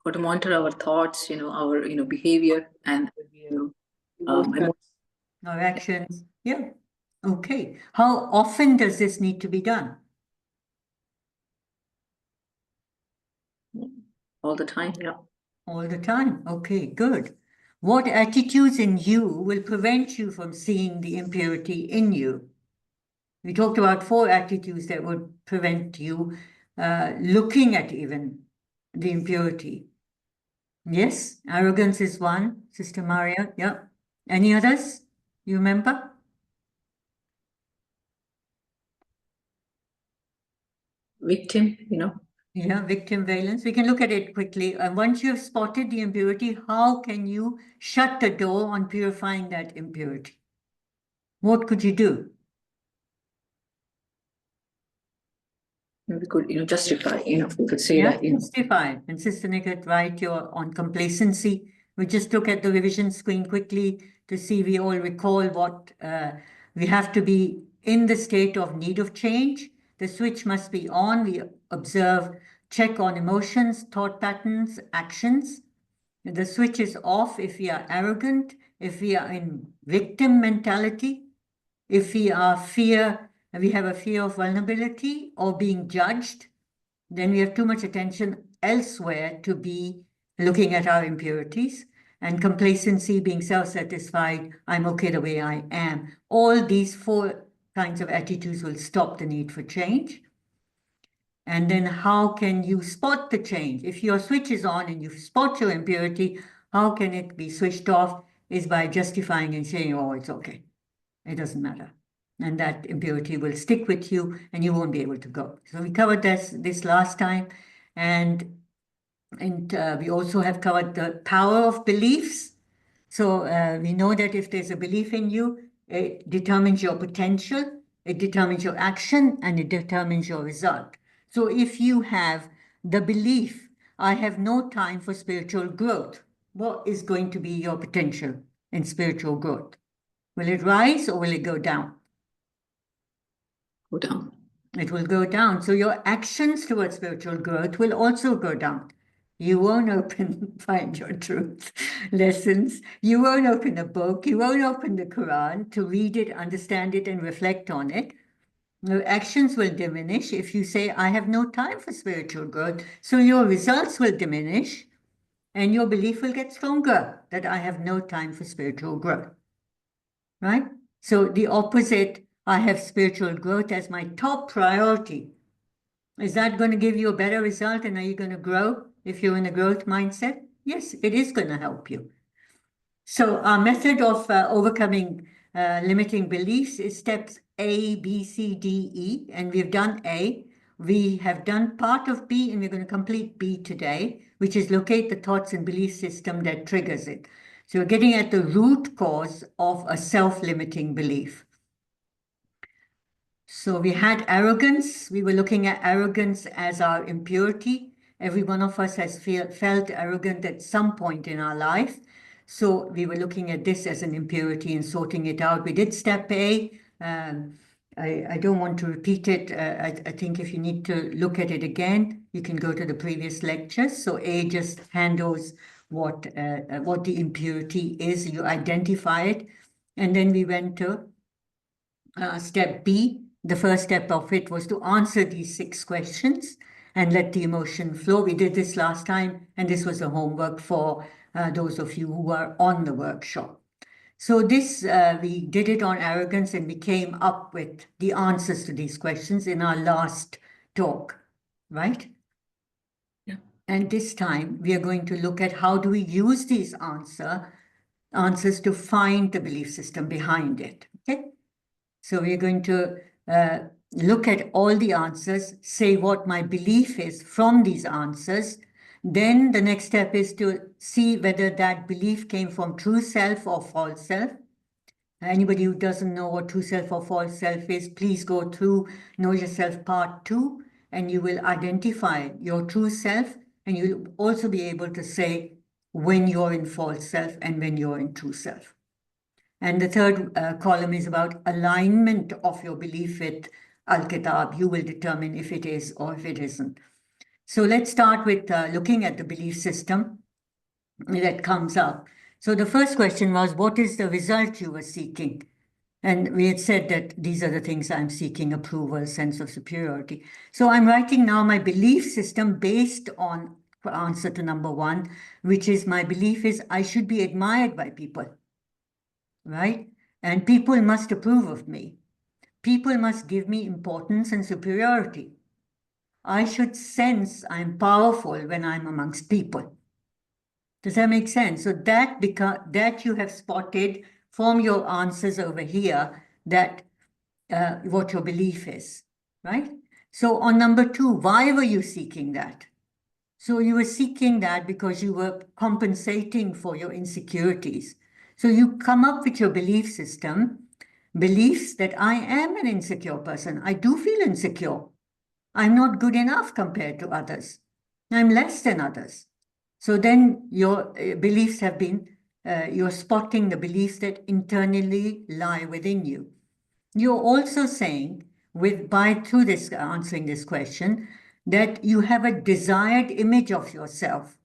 Or to monitor our thoughts, you know, our behavior and emotions. Our actions. Yeah. Okay. How often does this need to be done? All the time. Yeah. All the time. Okay, good. What attitudes in you will prevent you from seeing the impurity in you? We talked about 4 attitudes that would prevent you looking at even the impurity. Yes, arrogance is one, Sister Maria. Yeah. Any others you remember? Victim, Yeah, victim valence. We can look at it quickly. And once you've spotted the impurity, how can you shut the door on purifying that impurity? What could you do? we could, justify, we could say that, Justify. And Sister Niket, right, you're on complacency. We just look at the revision screen quickly to see we all recall what we have to be in the state of need of change. The switch must be on. We observe, check on emotions, thought patterns, actions. The switch is off if we are arrogant, if we are in victim mentality, if we have a fear of vulnerability or being judged, then we have too much attention elsewhere to be looking at our impurities. And complacency, being self-satisfied, I'm okay the way I am. All these 4 kinds of attitudes will stop the need for change. And then how can you spot the change? If your switch is on and you spot your impurity, how can it be switched off? Is by justifying and saying, oh, it's okay. It doesn't matter. And that impurity will stick with you and you won't be able to go. So we covered this last time. And we also have covered the power of beliefs. So we know that if there's a belief in you, it determines your potential, it determines your action, and it determines your result. So if you have the belief, I have no time for spiritual growth, what is going to be your potential in spiritual growth? Will it rise or will it go down? go down. It will go down. So your actions towards spiritual growth will also go down. You won't open Find Your Truth lessons. You won't open a book. You won't open the Quran to read it, understand it, and reflect on it. Your actions will diminish if you say, I have no time for spiritual growth. So your results will diminish and your belief will get stronger that I have no time for spiritual growth. Right? So the opposite, I have spiritual growth as my top priority. Is that going to give you a better result? And are you going to grow if you're in a growth mindset? Yes, it is going to help you. So our method of overcoming limiting beliefs is steps A, B, C, D, E, and we've done A. We have done part of B, and we're going to complete B today, which is locate the thoughts and belief system that triggers it. So we're getting at the root cause of a self-limiting belief. So we had arrogance. We were looking at arrogance as our impurity. Every one of us has felt arrogant at some point in our life. So we were looking at this as an impurity and sorting it out. We did step A. I don't want to repeat it. I think if you need to look at it again, you can go to the previous lectures. So A just handles what the impurity is. You identify it. And then we went to step B. The first step of it was to answer these 6 questions and let the emotion flow. We did this last time, and this was a homework for those of you who are on the workshop. So this, we did it on arrogance, and we came up with the answers to these questions in our last talk, right? Yeah. And this time, we are going to look at how do we use these answers to find the belief system behind it, okay? So we're going to look at all the answers, say what my belief is from these answers. Then the next step is to see whether that belief came from true self or false self. Anybody who doesn't know what true self or false self is, please go through Know Yourself Part 2, and you will identify your true self, and you'll also be able to say when you're in false self and when you're in true self. And the third column is about alignment of your belief with Al-Kitab. You will determine if it is or if it isn't. So let's start with looking at the belief system that comes up. So the first question was, what is the result you were seeking? And we had said that these are the things I'm seeking: approval, sense of superiority. So I'm writing now my belief system based on answer to number 1, which is my belief is I should be admired by people, right? And people must approve of me. People must give me importance and superiority. I should sense I'm powerful when I'm amongst people. Does that make sense? So that you have spotted from your answers over here, that what your belief is, right? So on number 2, why were you seeking that? So you were seeking that because you were compensating for your insecurities. So you come up with your belief system, beliefs that I am an insecure person. I do feel insecure. I'm not good enough compared to others. I'm less than others. So then your beliefs have been, you're spotting the beliefs that internally lie within you. You're also saying, through this answering this question, that you have a desired image of yourself.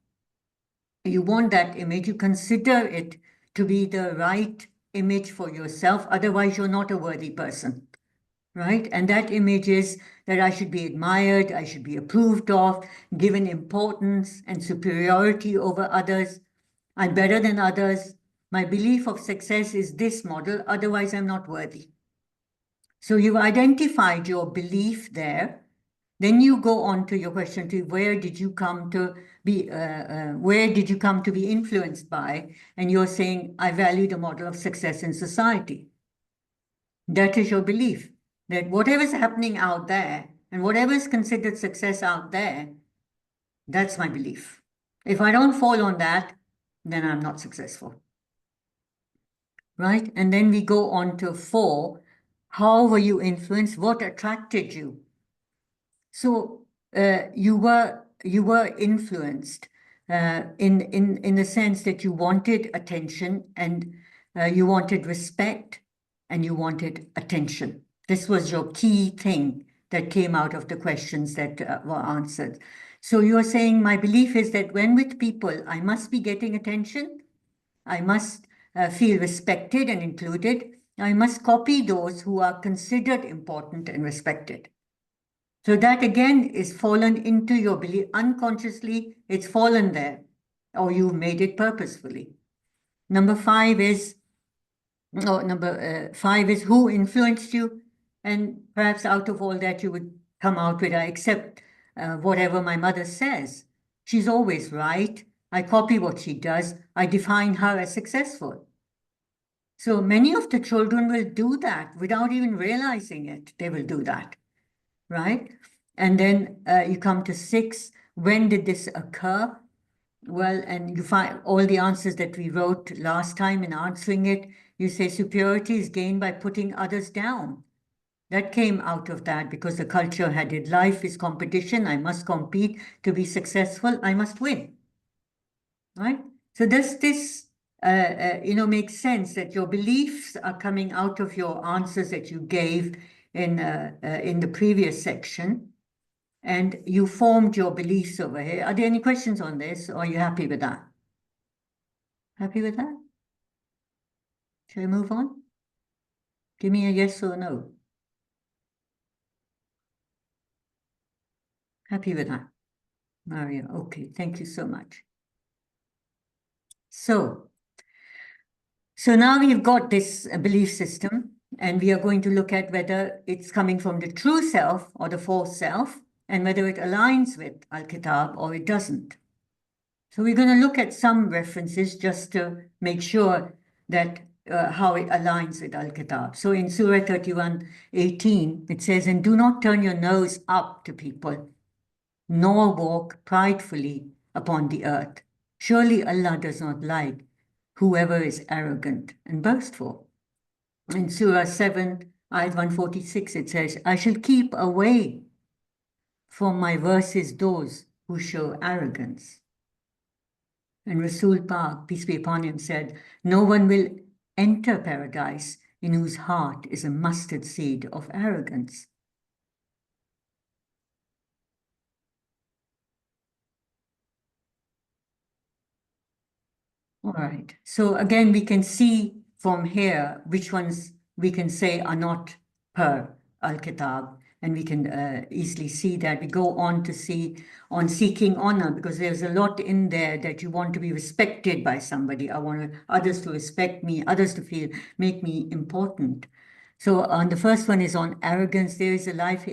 You want that image, you consider it to be the right image for yourself, otherwise you're not a worthy person, right? And that image is that I should be admired, I should be approved of, given importance and superiority over others. I'm better than others. My belief of success is this model, otherwise I'm not worthy. So you've identified your belief there. Then you go on to your question to where did you come to be influenced by? And you're saying, I value the model of success in society. That is your belief, that whatever's happening out there and whatever is considered success out there, that's my belief. If I don't fall on that, then I'm not successful. Right? And then we go on to 4. How were you influenced? What attracted you? So you were influenced in the sense that you wanted attention and you wanted respect and you wanted attention. This was your key thing that came out of the questions that were answered. So you are saying, my belief is that when with people, I must be getting attention. I must feel respected and included. I must copy those who are considered important and respected. So that again is fallen into your belief. Unconsciously, it's fallen there, or you've made it purposefully. Number 5 is who influenced you? And perhaps out of all that, you would come out with, I accept whatever my mother says. She's always right. I copy what she does. I define her as successful. So many of the children will do that without even realizing it. They will do that, right? And then you come to 6. When did this occur? Well, and you find all the answers that we wrote last time in answering it. You say superiority is gained by putting others down. That came out of that because the culture had it. Life is competition. I must compete to be successful. I must win. Right? So does this, make sense that your beliefs are coming out of your answers that you gave in the previous section, and you formed your beliefs over here? Are there any questions on this, or are you happy with that? Happy with that? Shall we move on? Give me a yes or no. Happy with that? Maria, okay, thank you so much. So now we've got this belief system, and we are going to look at whether it's coming from the true self or the false self, and whether it aligns with Al-Kitab or it doesn't. So we're going to look at some references just to make sure that how it aligns with Al-Kitab. So in Surah 31:18, it says, and do not turn your nose up to people, nor walk pridefully upon the earth. Surely Allah does not like whoever is arrogant and boastful. In Surah 7, ayat 146, it says, I shall keep away from my verses those who show arrogance. And Rasul Pak, peace be upon him, said, no one will enter paradise in whose heart is a mustard seed of arrogance. All right. So again, we can see from here which ones we can say are not per Al-Kitab and we can easily see that. We go on to see on seeking honor, because there's a lot in there that you want to be respected by somebody. I want others to respect me, others to make me important. So on the first one is on arrogance. There is a life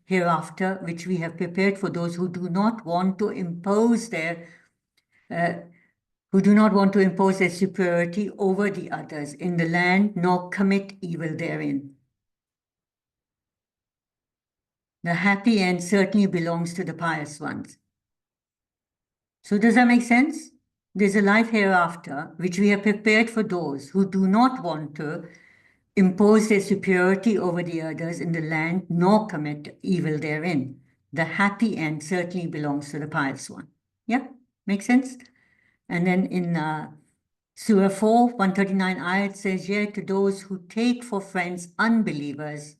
hereafter, which we have prepared for those who do not want to impose their superiority over the others in the land, nor commit evil therein. The happy end certainly belongs to the pious ones. So does that make sense? There's a life hereafter, which we have prepared for those who do not want to impose their superiority over the others in the land, nor commit evil therein. The happy end certainly belongs to the pious one. Yeah, makes sense? And then in Surah 4, 139 ayat says, "Yea, to those who take for friends unbelievers,"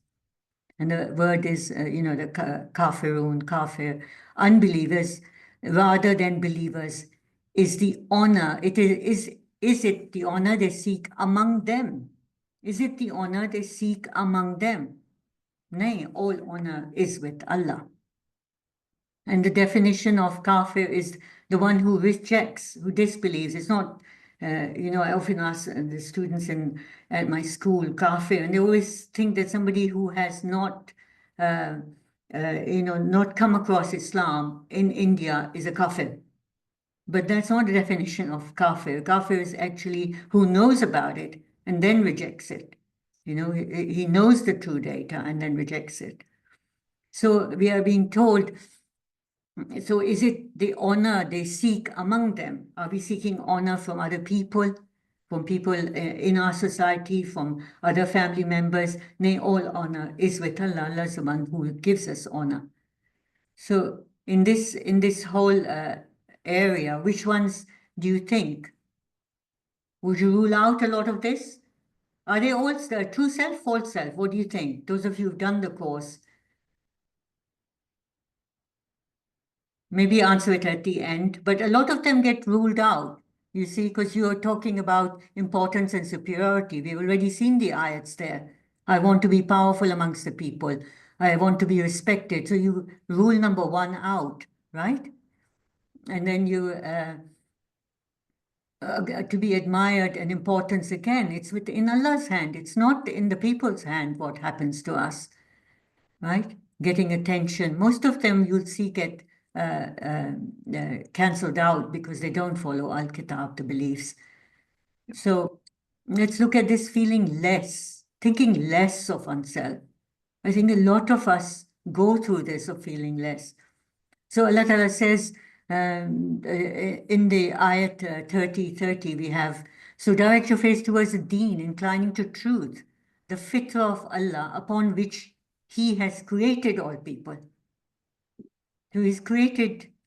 and the word is, the kafir, unbelievers, rather than believers, is the honor. Is it the honor they seek among them? Is it the honor they seek among them? Nay, all honor is with Allah. And the definition of kafir is the one who rejects, who disbelieves. It's not, I often ask the students at my school, kafir, and they always think that somebody who has not, not come across Islam in India is a kafir. But that's not the definition of kafir. Kafir is actually who knows about it and then rejects it. He knows the true data and then rejects it. So we are being told, so is it the honor they seek among them? Are we seeking honor from other people, from people in our society, from other family members? Nay, all honor is with Allah. Allah is the one who gives us honor. So in this whole area, which ones do you think? Would you rule out a lot of this? Are they all true self, false self? What do you think? Those of you who've done the course, maybe answer it at the end, but a lot of them get ruled out, you see, because you're talking about importance and superiority. We've already seen the ayats there. I want to be powerful amongst the people. I want to be respected. So you rule number one out, right? And then you to be admired and importance again. It's within Allah's hand. It's not in the people's hand what happens to us, right? Getting attention. Most of them you'll see get cancelled out because they don't follow Al-Kitab, the beliefs. So let's look at this feeling less, thinking less of oneself. I think a lot of us go through this of feeling less. So Allah Ta'ala says in the ayat 30, we have, so direct your face towards the deen, inclining to truth, the fitrah of Allah upon which He has created all people. So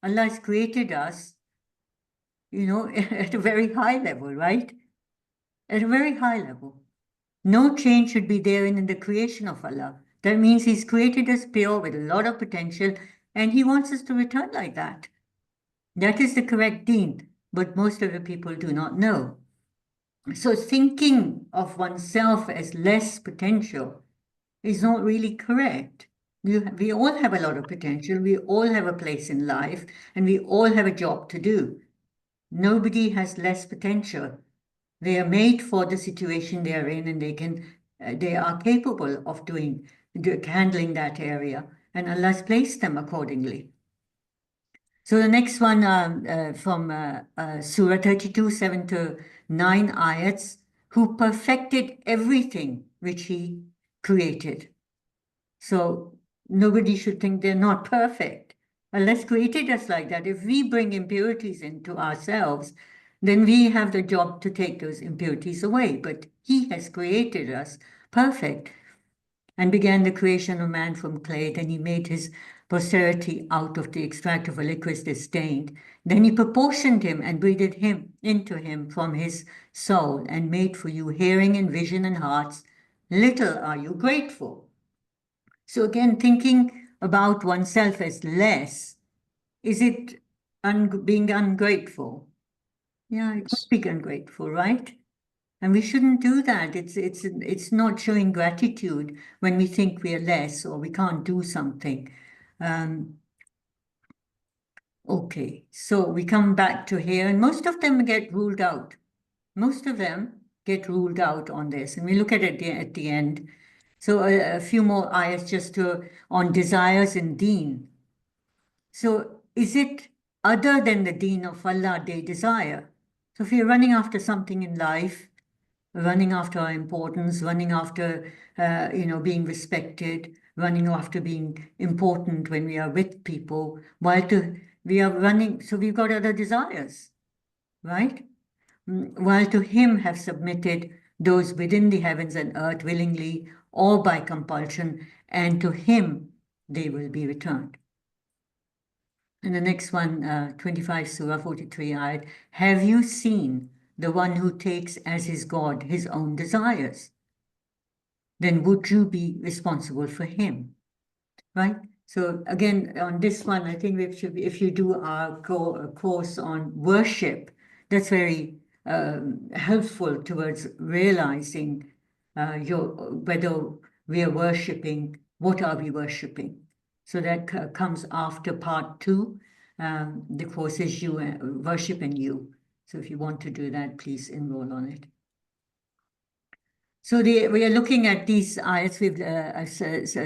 Allah has created us, at a very high level, right? At a very high level. No change should be there in the creation of Allah. That means He's created us pure with a lot of potential, and He wants us to return like that. That is the correct deen, but most of the people do not know. So thinking of oneself as less potential is not really correct. We all have a lot of potential. We all have a place in life, and we all have a job to do. Nobody has less potential. They are made for the situation they are in, and they are capable of handling that area, and Allah has placed them accordingly. So the next one from Surah 32, 7 to 9 ayats, who perfected everything which He created. So nobody should think they're not perfect. Allah's created us like that. If we bring impurities into ourselves, then we have the job to take those impurities away. But He has created us perfect and began the creation of man from clay. Then He made his posterity out of the extract of a liquid disdained. Then He proportioned him and breathed him into him from His soul and made for you hearing and vision and hearts. Little are you grateful. So again, thinking about oneself as less, is it being ungrateful? Yeah, it's being ungrateful, right? And we shouldn't do that. It's not showing gratitude when we think we are less or we can't do something. Okay, so we come back to here, and most of them get ruled out. Most of them get ruled out on this, and we look at it at the end. So a few more ayahs just on desires and deen. So is it other than the deen of Allah they desire? So if you're running after something in life, running after our importance, running after being respected, running after being important when we are with people, we are running, so we've got other desires, right? While to him have submitted those within the heavens and earth willingly or by compulsion, and to him they will be returned. And the next one, 25 Surah 43 ayat, have you seen the one who takes as his God his own desires? Then would you be responsible for him? Right? So again, on this one, I think if you do our course on worship, that's very helpful towards realizing whether we are worshipping, what are we worshipping? So that comes after part 2. The course is worship and you. So if you want to do that, please enroll on it. So we are looking at these ayats. We've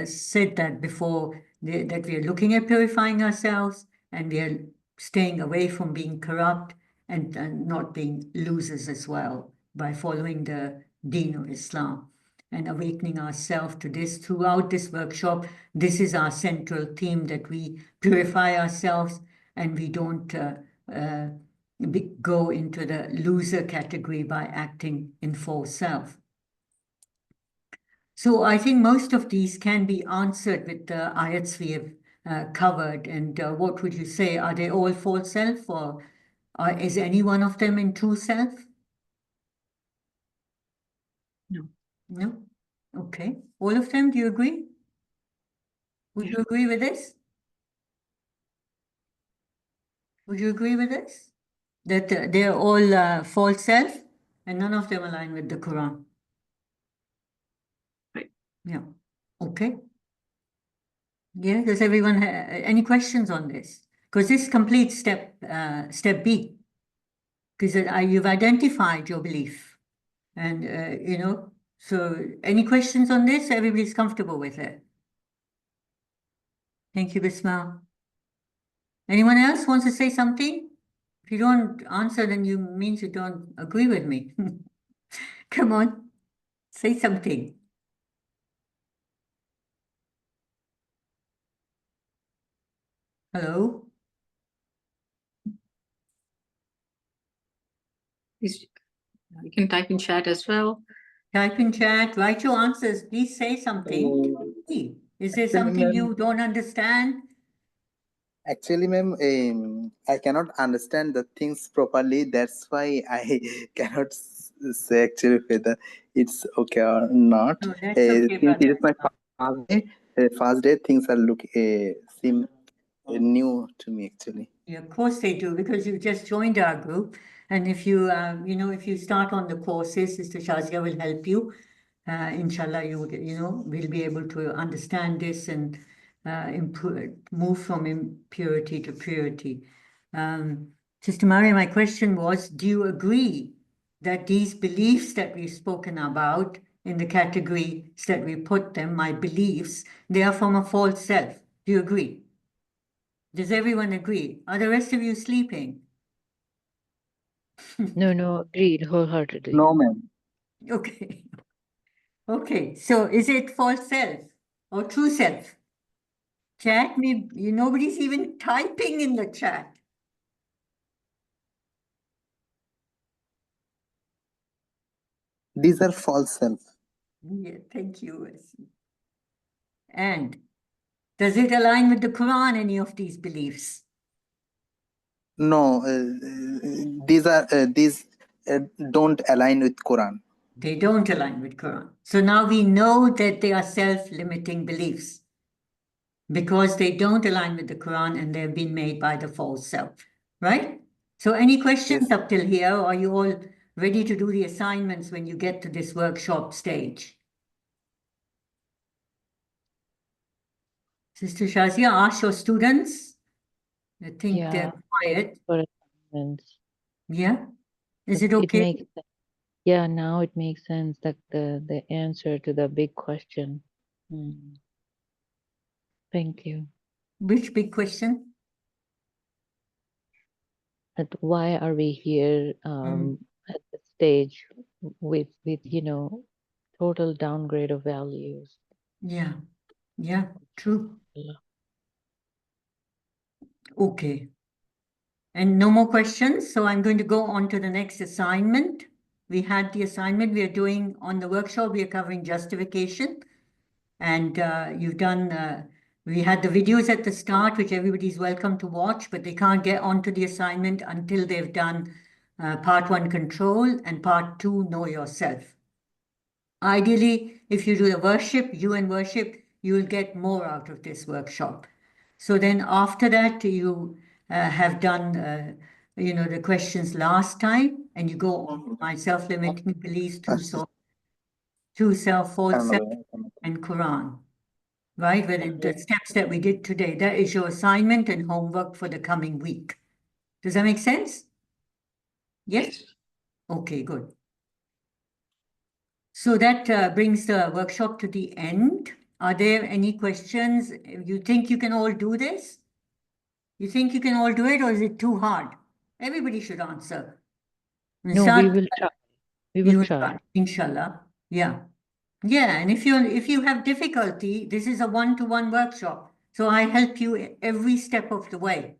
said that before, that we are looking at purifying ourselves, and we are staying away from being corrupt and not being losers as well by following the deen of Islam and awakening ourselves to this. Throughout this workshop, this is our central theme, that we purify ourselves and we don't go into the loser category by acting in false self. So I think most of these can be answered with the ayats we have covered. And what would you say? Are they all false self, or is any one of them in true self? No. No? Okay. All of them, do you agree? Would you agree with this? Would you agree with this? That they're all false self and none of them align with the Quran? Right. Yeah. Okay. Yeah, does everyone have any questions on this? Because this completes step B. Because you've identified your belief, and so any questions on this? Everybody's comfortable with it. Thank you, Bisma. Anyone else wants to say something? If you don't answer, then you means you don't agree with me. Come on, say something. Hello? You can type in chat as well. Type in chat, write your answers. Please say something. Is there something you don't understand? Actually, ma'am, I cannot understand the things properly. That's why I cannot say actually whether it's okay or not. No, that's okay, Since it is my brother. first day, things are seem new to me actually. Yeah, of course they do, because you just joined our group. And if you, if you start on the courses, Sister Shazia will help you. Inshallah, we'll be able to understand this and move from impurity to purity. Sister Maria, my question was, do you agree that these beliefs that we've spoken about in the categories that we put them, my beliefs, they are from a false self? Do you agree? Does everyone agree? Are the rest of you sleeping? No, agreed wholeheartedly. No, ma'am. Okay. Okay, so is it false self or true self? Chat, nobody's even typing in the chat. These are false self. Yeah, thank you. And does it align with the Quran, any of these beliefs? No, these don't align with Quran. They don't align with Quran. So now we know that they are self-limiting beliefs because they don't align with the Quran and they've been made by the false self, right? So any questions Yes. up till here, or are you all ready to do the assignments when you get to this workshop stage? Sister Shazia, ask your students. I think Yeah, they're quiet. for assignments. Yeah? Is it It okay? makes sense. Yeah, now it makes sense that the answer to the big question. Thank you. Which big question? That why are we here at the stage with total downgrade of values? Yeah, yeah, true. Okay. And no more questions, so I'm going to go on to the next assignment. We had the assignment we are doing on the workshop, we are covering justification. And you've done, we had the videos at the start, which everybody's welcome to watch, but they can't get onto the assignment until they've done part 1, control, and part 2, know yourself. Ideally, if you do the worship, you and worship, you will get more out of this workshop. So then after that, you have done, the questions last time, and you go on my self-limiting beliefs through self, false self, and Quran. Right? Within the steps that we did today, that is your assignment and homework for the coming week. Does that make sense? Yes? Okay, good. So that brings the workshop to the end. Are there any questions? You think you can all do this? You think you can all do it, or is it too hard? Everybody should answer. No, we will try. We You will will try. try, inshallah. Yeah. Yeah, and if you have difficulty, this is a one-to-one workshop. So I help you every step of the way,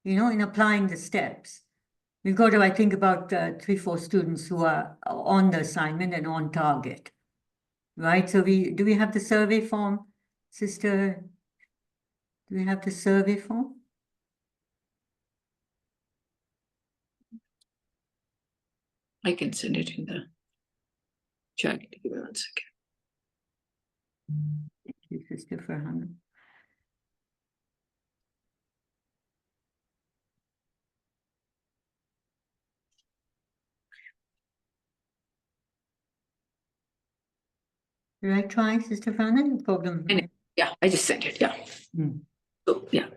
in applying the steps. We've got, I think, about 3-4 students who are on the assignment and on target. Right, so do we have the survey form, sister? Do we have the survey form? I can send it in the chat. Give me 1 second. Thank you, Sister Farhana. Did I try, Sister Farhana? No problem. Yeah, I just sent it. Yeah. So, yeah.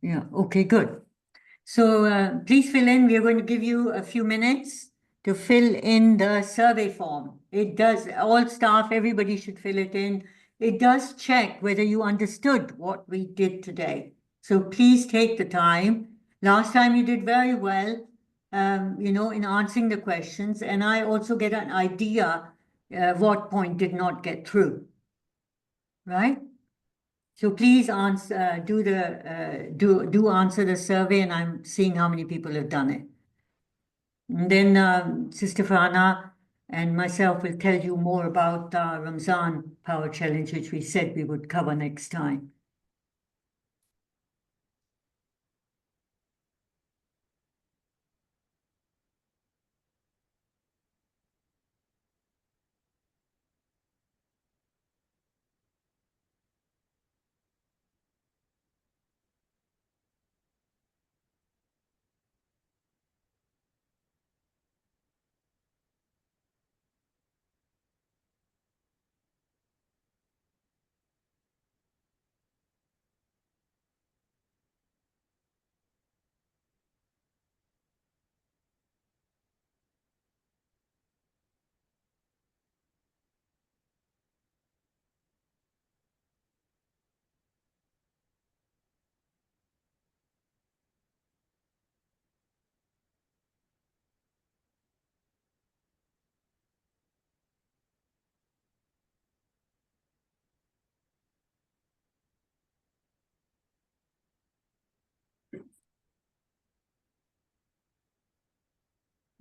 Yeah, okay, good. So please fill in. We are going to give you a few minutes to fill in the survey form. It does, all staff, everybody should fill it in. It does check whether you understood what we did today. So please take the time. Last time you did very well, in answering the questions. And I also get an idea what point did not get through, right? So please answer, do answer the survey, and I'm seeing how many people have done it. And then Sister Farhana and myself will tell you more about the Ramzan Power Challenge, which we said we would cover next time.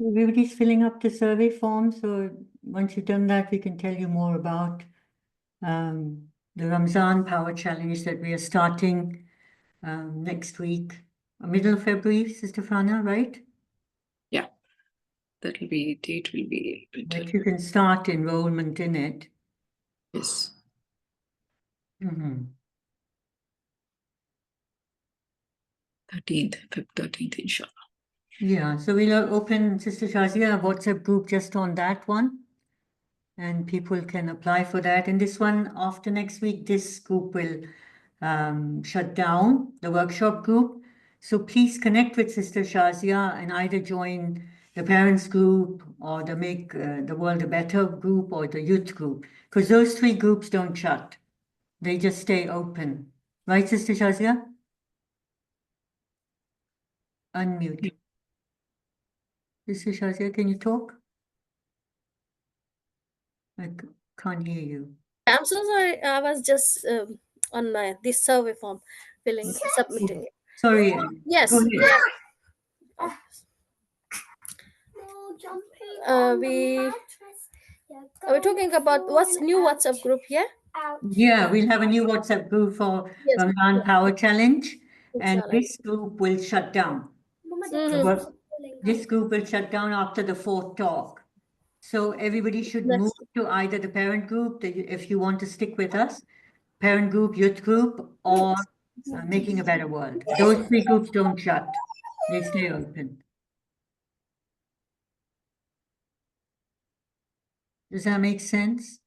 Everybody's filling up the survey form, so once you've done that, we can tell you more about the Ramzan Power Challenge that we are starting next week, middle of February, Sister Farhana, right? Yeah, date will be. That you can start enrollment in it. Yes. 13th, Feb 13th, inshallah. Yeah, so we'll open, Sister Shazia, a WhatsApp group just on that one. And people can apply for that. And this one, after next week, this group will shut down, the workshop group. So please connect with Sister Shazia and either join the parents group or the Make the World a Better group or the youth group, because those three groups don't shut. They just stay open. Right, Sister Shazia? Unmute. Sister Shazia, can you talk? I can't hear you. I'm so sorry. I was just on my this survey form filling, submitting it. Sorry. Yes. Go ahead. We're talking about what's new WhatsApp group here. Yeah, we'll have a new WhatsApp group for Yes. Ramadan Power Challenge, and Inshallah. this group will shut down. This group will shut down after the fourth talk. So everybody should move to either the parent group, if you want to stick with us, parent group, youth group, or Making a Better World. Those three groups don't shut. They stay open. Does that make sense?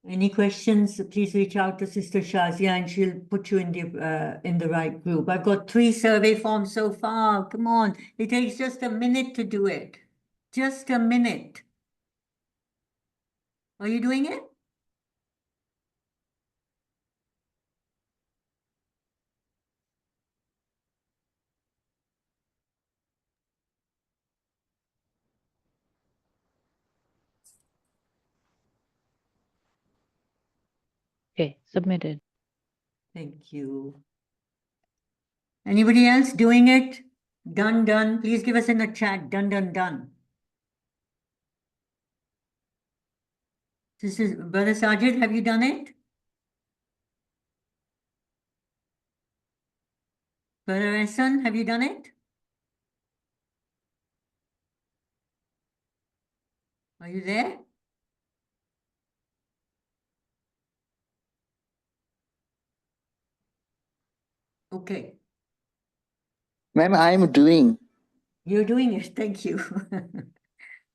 Any questions, please reach out to Sister Shazia and she'll put you in the right group. I've got 3 survey forms so far. Come on, it takes just a minute to do it. Just a minute. Are you doing it? Okay, submitted. Thank you. Anybody else doing it? Done, done. Please give us in the chat. Done, done, done. This is Brother Sajid. Have you done it? Brother Ehsan, have you done it? Are you there? Okay. Ma'am, I am doing. You're doing it. Thank you.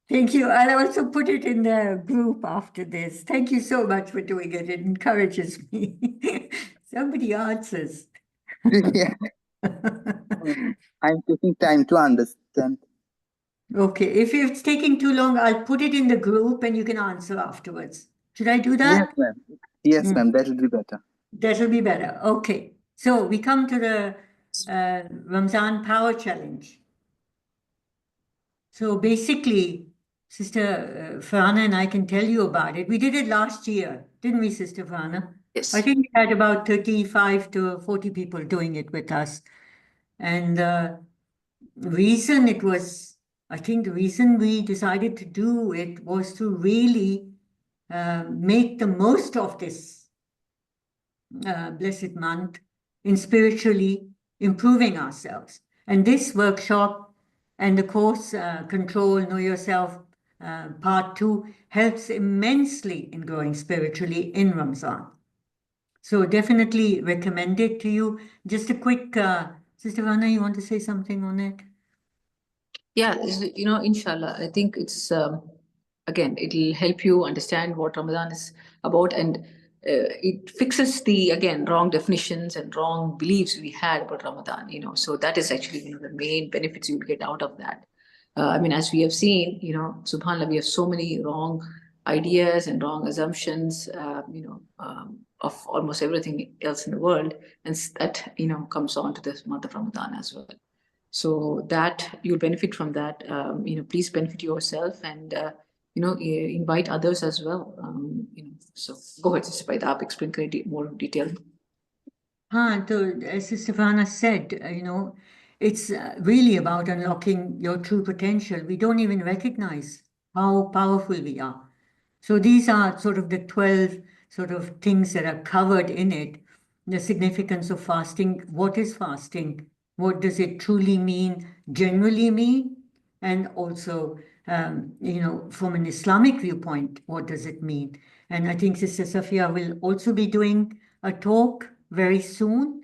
Thank you. I'll also put it in the group after this. Thank you so much for doing it. It encourages me. Somebody answers. Yeah, I'm taking time to understand. Okay. If it's taking too long, I'll put it in the group and you can answer afterwards. Should I do that? Yes, ma'am. Yes, ma'am. That will be better. That will be better. Okay. So we come to the Ramzan Power Challenge. So basically, Sister Farhana and I can tell you about it. We did it last year, didn't we, Sister Farhana? Yes. I think we had about 35 to 40 people doing it with us. And the reason it was, I think the reason we decided to do it was to really make the most of this blessed month in spiritually improving ourselves. And this workshop and the course Control, Know Yourself, part 2 helps immensely in growing spiritually in Ramzan. So definitely recommend it to you. Just a quick, Sister Rana, you want to say something on it? Yeah, inshallah, I think it's, again, it'll help you understand what Ramadan is about, and it fixes the, again, wrong definitions and wrong beliefs we had about Ramadan, so that is actually, the main benefits you'll get out of that. I mean, as we have seen, subhanAllah, we have so many wrong ideas and wrong assumptions, of almost everything else in the world, and that, comes on to this month of Ramadan as well. So that you'll benefit from that. Please benefit yourself and invite others as well. So go ahead, Sister Paida, explain more in detail. So as Sister Farhana said, it's really about unlocking your true potential. We don't even recognize how powerful we are. So these are sort of the 12 sort of things that are covered in it. The significance of fasting. What is fasting? What does it truly mean, generally mean? And also, from an Islamic viewpoint, what does it mean? And I think Sister Safia will also be doing a talk very soon,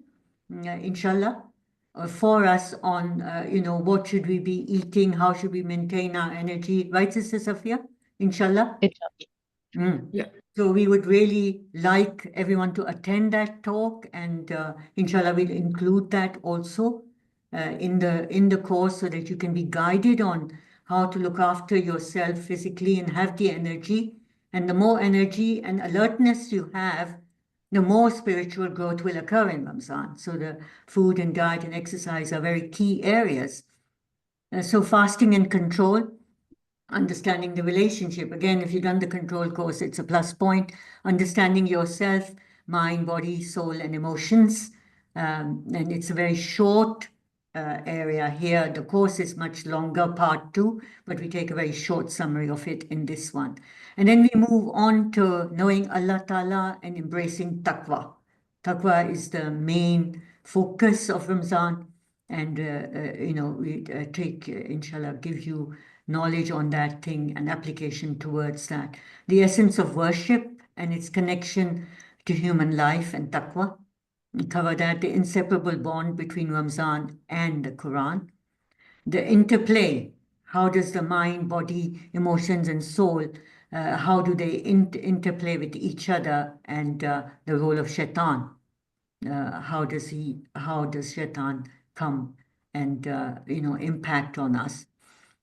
inshallah, for us on, what should we be eating, how should we maintain our energy, right, Sister Safia? Inshallah. Yeah. So we would really like everyone to attend that talk, and inshallah we'll include that also in the course, so that you can be guided on how to look after yourself physically and have the energy. And the more energy and alertness you have, the more spiritual growth will occur in Ramzan. So the food and diet and exercise are very key areas. So fasting and control, understanding the relationship. Again, if you've done the control course, it's a plus point. Understanding yourself, mind, body, soul, and emotions. And it's a very short area here. The course is much longer, part 2, but we take a very short summary of it in this one. And then we move on to knowing Allah Ta'ala and embracing taqwa. Taqwa is the main focus of Ramzan. And, we inshallah, give you knowledge on that thing and application towards that. The essence of worship and its connection to human life and taqwa. We cover that, the inseparable bond between Ramzan and the Quran. The interplay, how does the mind, body, emotions, and soul, how do they interplay with each other, and the role of shaitan. How does shaitan come and, impact on us?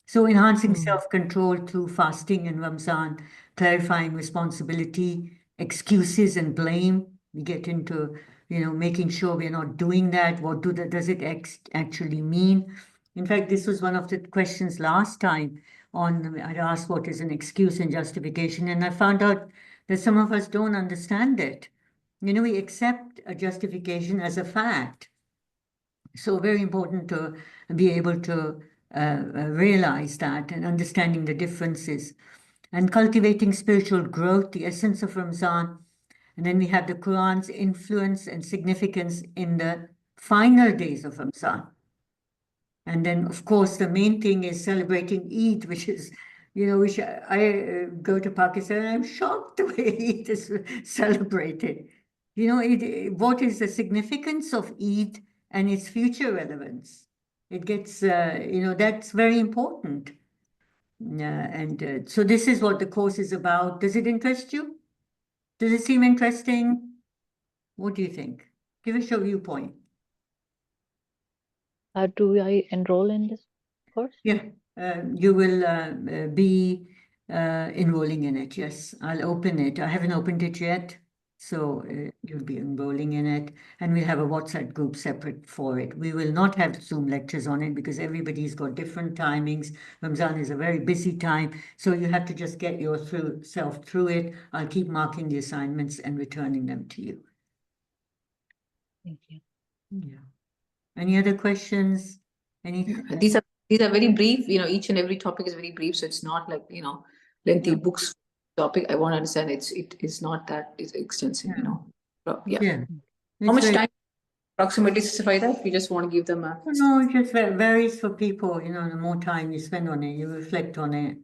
So enhancing self-control through fasting and Ramzan, clarifying responsibility, excuses and blame. We get into, making sure we're not doing that. What does it actually mean? In fact, this was one of the questions last time I'd asked what is an excuse and justification, and I found out that some of us don't understand it. We accept a justification as a fact. So very important to be able to realize that, and understanding the differences, and cultivating spiritual growth, the essence of Ramzan. And then we have the Quran's influence and significance in the final days of Ramzan. And then, of course, the main thing is celebrating Eid, which is, which I go to Pakistan and I'm shocked the way Eid is celebrated. What is the significance of Eid and its future relevance? It gets, that's very important. So this is what the course is about. Does it interest you? Does it seem interesting? What do you think? Give us your viewpoint. Do I enroll in this course? Yeah, you will be enrolling in it. Yes, I'll open it. I haven't opened it yet, so you'll be enrolling in it, and we'll have a WhatsApp group separate for it. We will not have Zoom lectures on it because everybody's got different timings. Ramzan is a very busy time, so you have to just get yourself through it. I'll keep marking the assignments and returning them to you. Thank you. Yeah. Any other questions? Anything? These are very brief. Each and every topic is very brief, so it's not like lengthy books topic. I want to understand it is not that is extensive. So, Yeah. How much time approximately specify that? We just want to give them a. No, it just varies for people. The more time you spend on it, you reflect on it.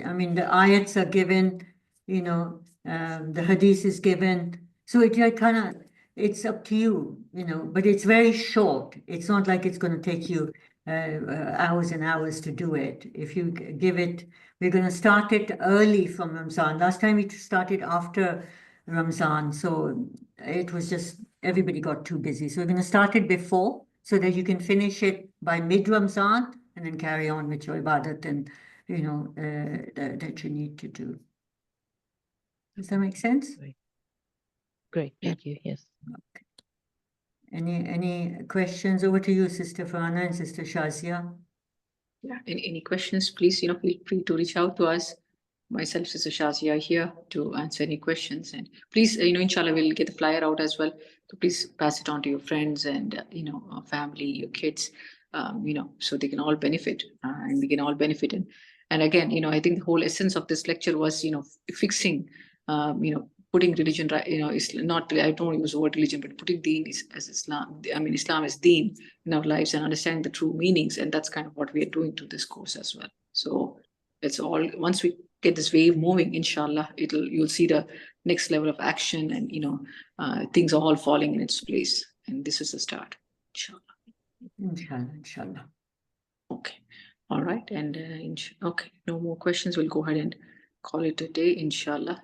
I mean, the ayats are given. The hadith is given. So it's up to you. But it's very short. It's not like it's going to take you hours and hours to do it. If you give it, we're going to start it early from Ramzan. Last time we started after Ramzan, so it was just everybody got too busy. So we're going to start it before, so that you can finish it by mid-Ramzan and then carry on with your ibadat and that you need to do. Does that make sense? Great, thank you. Yes. Okay. Any questions? Over to you, Sister Farhana and Sister Shazia. Yeah. Any questions? Please, feel free to reach out to us. Myself, Sister Shazia, here to answer any questions. And please, inshallah, we'll get the flyer out as well. So please pass it on to your friends and, family, your kids, so they can all benefit and we can all benefit. And again, I think the whole essence of this lecture was, fixing, putting religion, right, it's not, I don't use the word religion, but putting deen as Islam. I mean, Islam as deen in our lives and understanding the true meanings. And that's kind of what we are doing to this course as well. So it's all, once we get this wave moving, inshallah, you'll see the next level of action and, things are all falling in its place. And this is the start, inshallah. Inshallah, inshallah. Okay. All right. And okay, no more questions. We'll go ahead and call it a day, inshallah.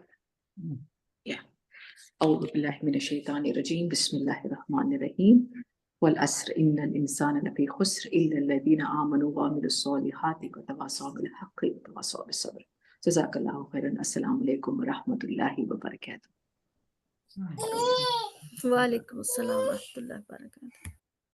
Yeah. أعوذ بالله من الشيطان الرجيم بسم الله الرحمن الرحيم والعصر إن الإنسان لفي خسر إلا الذين آمنوا وعملوا الصالحات وتواصوا بالحق وتواصوا بالصبر. جزاك الله خيرا. السلام عليكم ورحمة الله وبركاته. وعليكم السلام ورحمة الله وبركاته.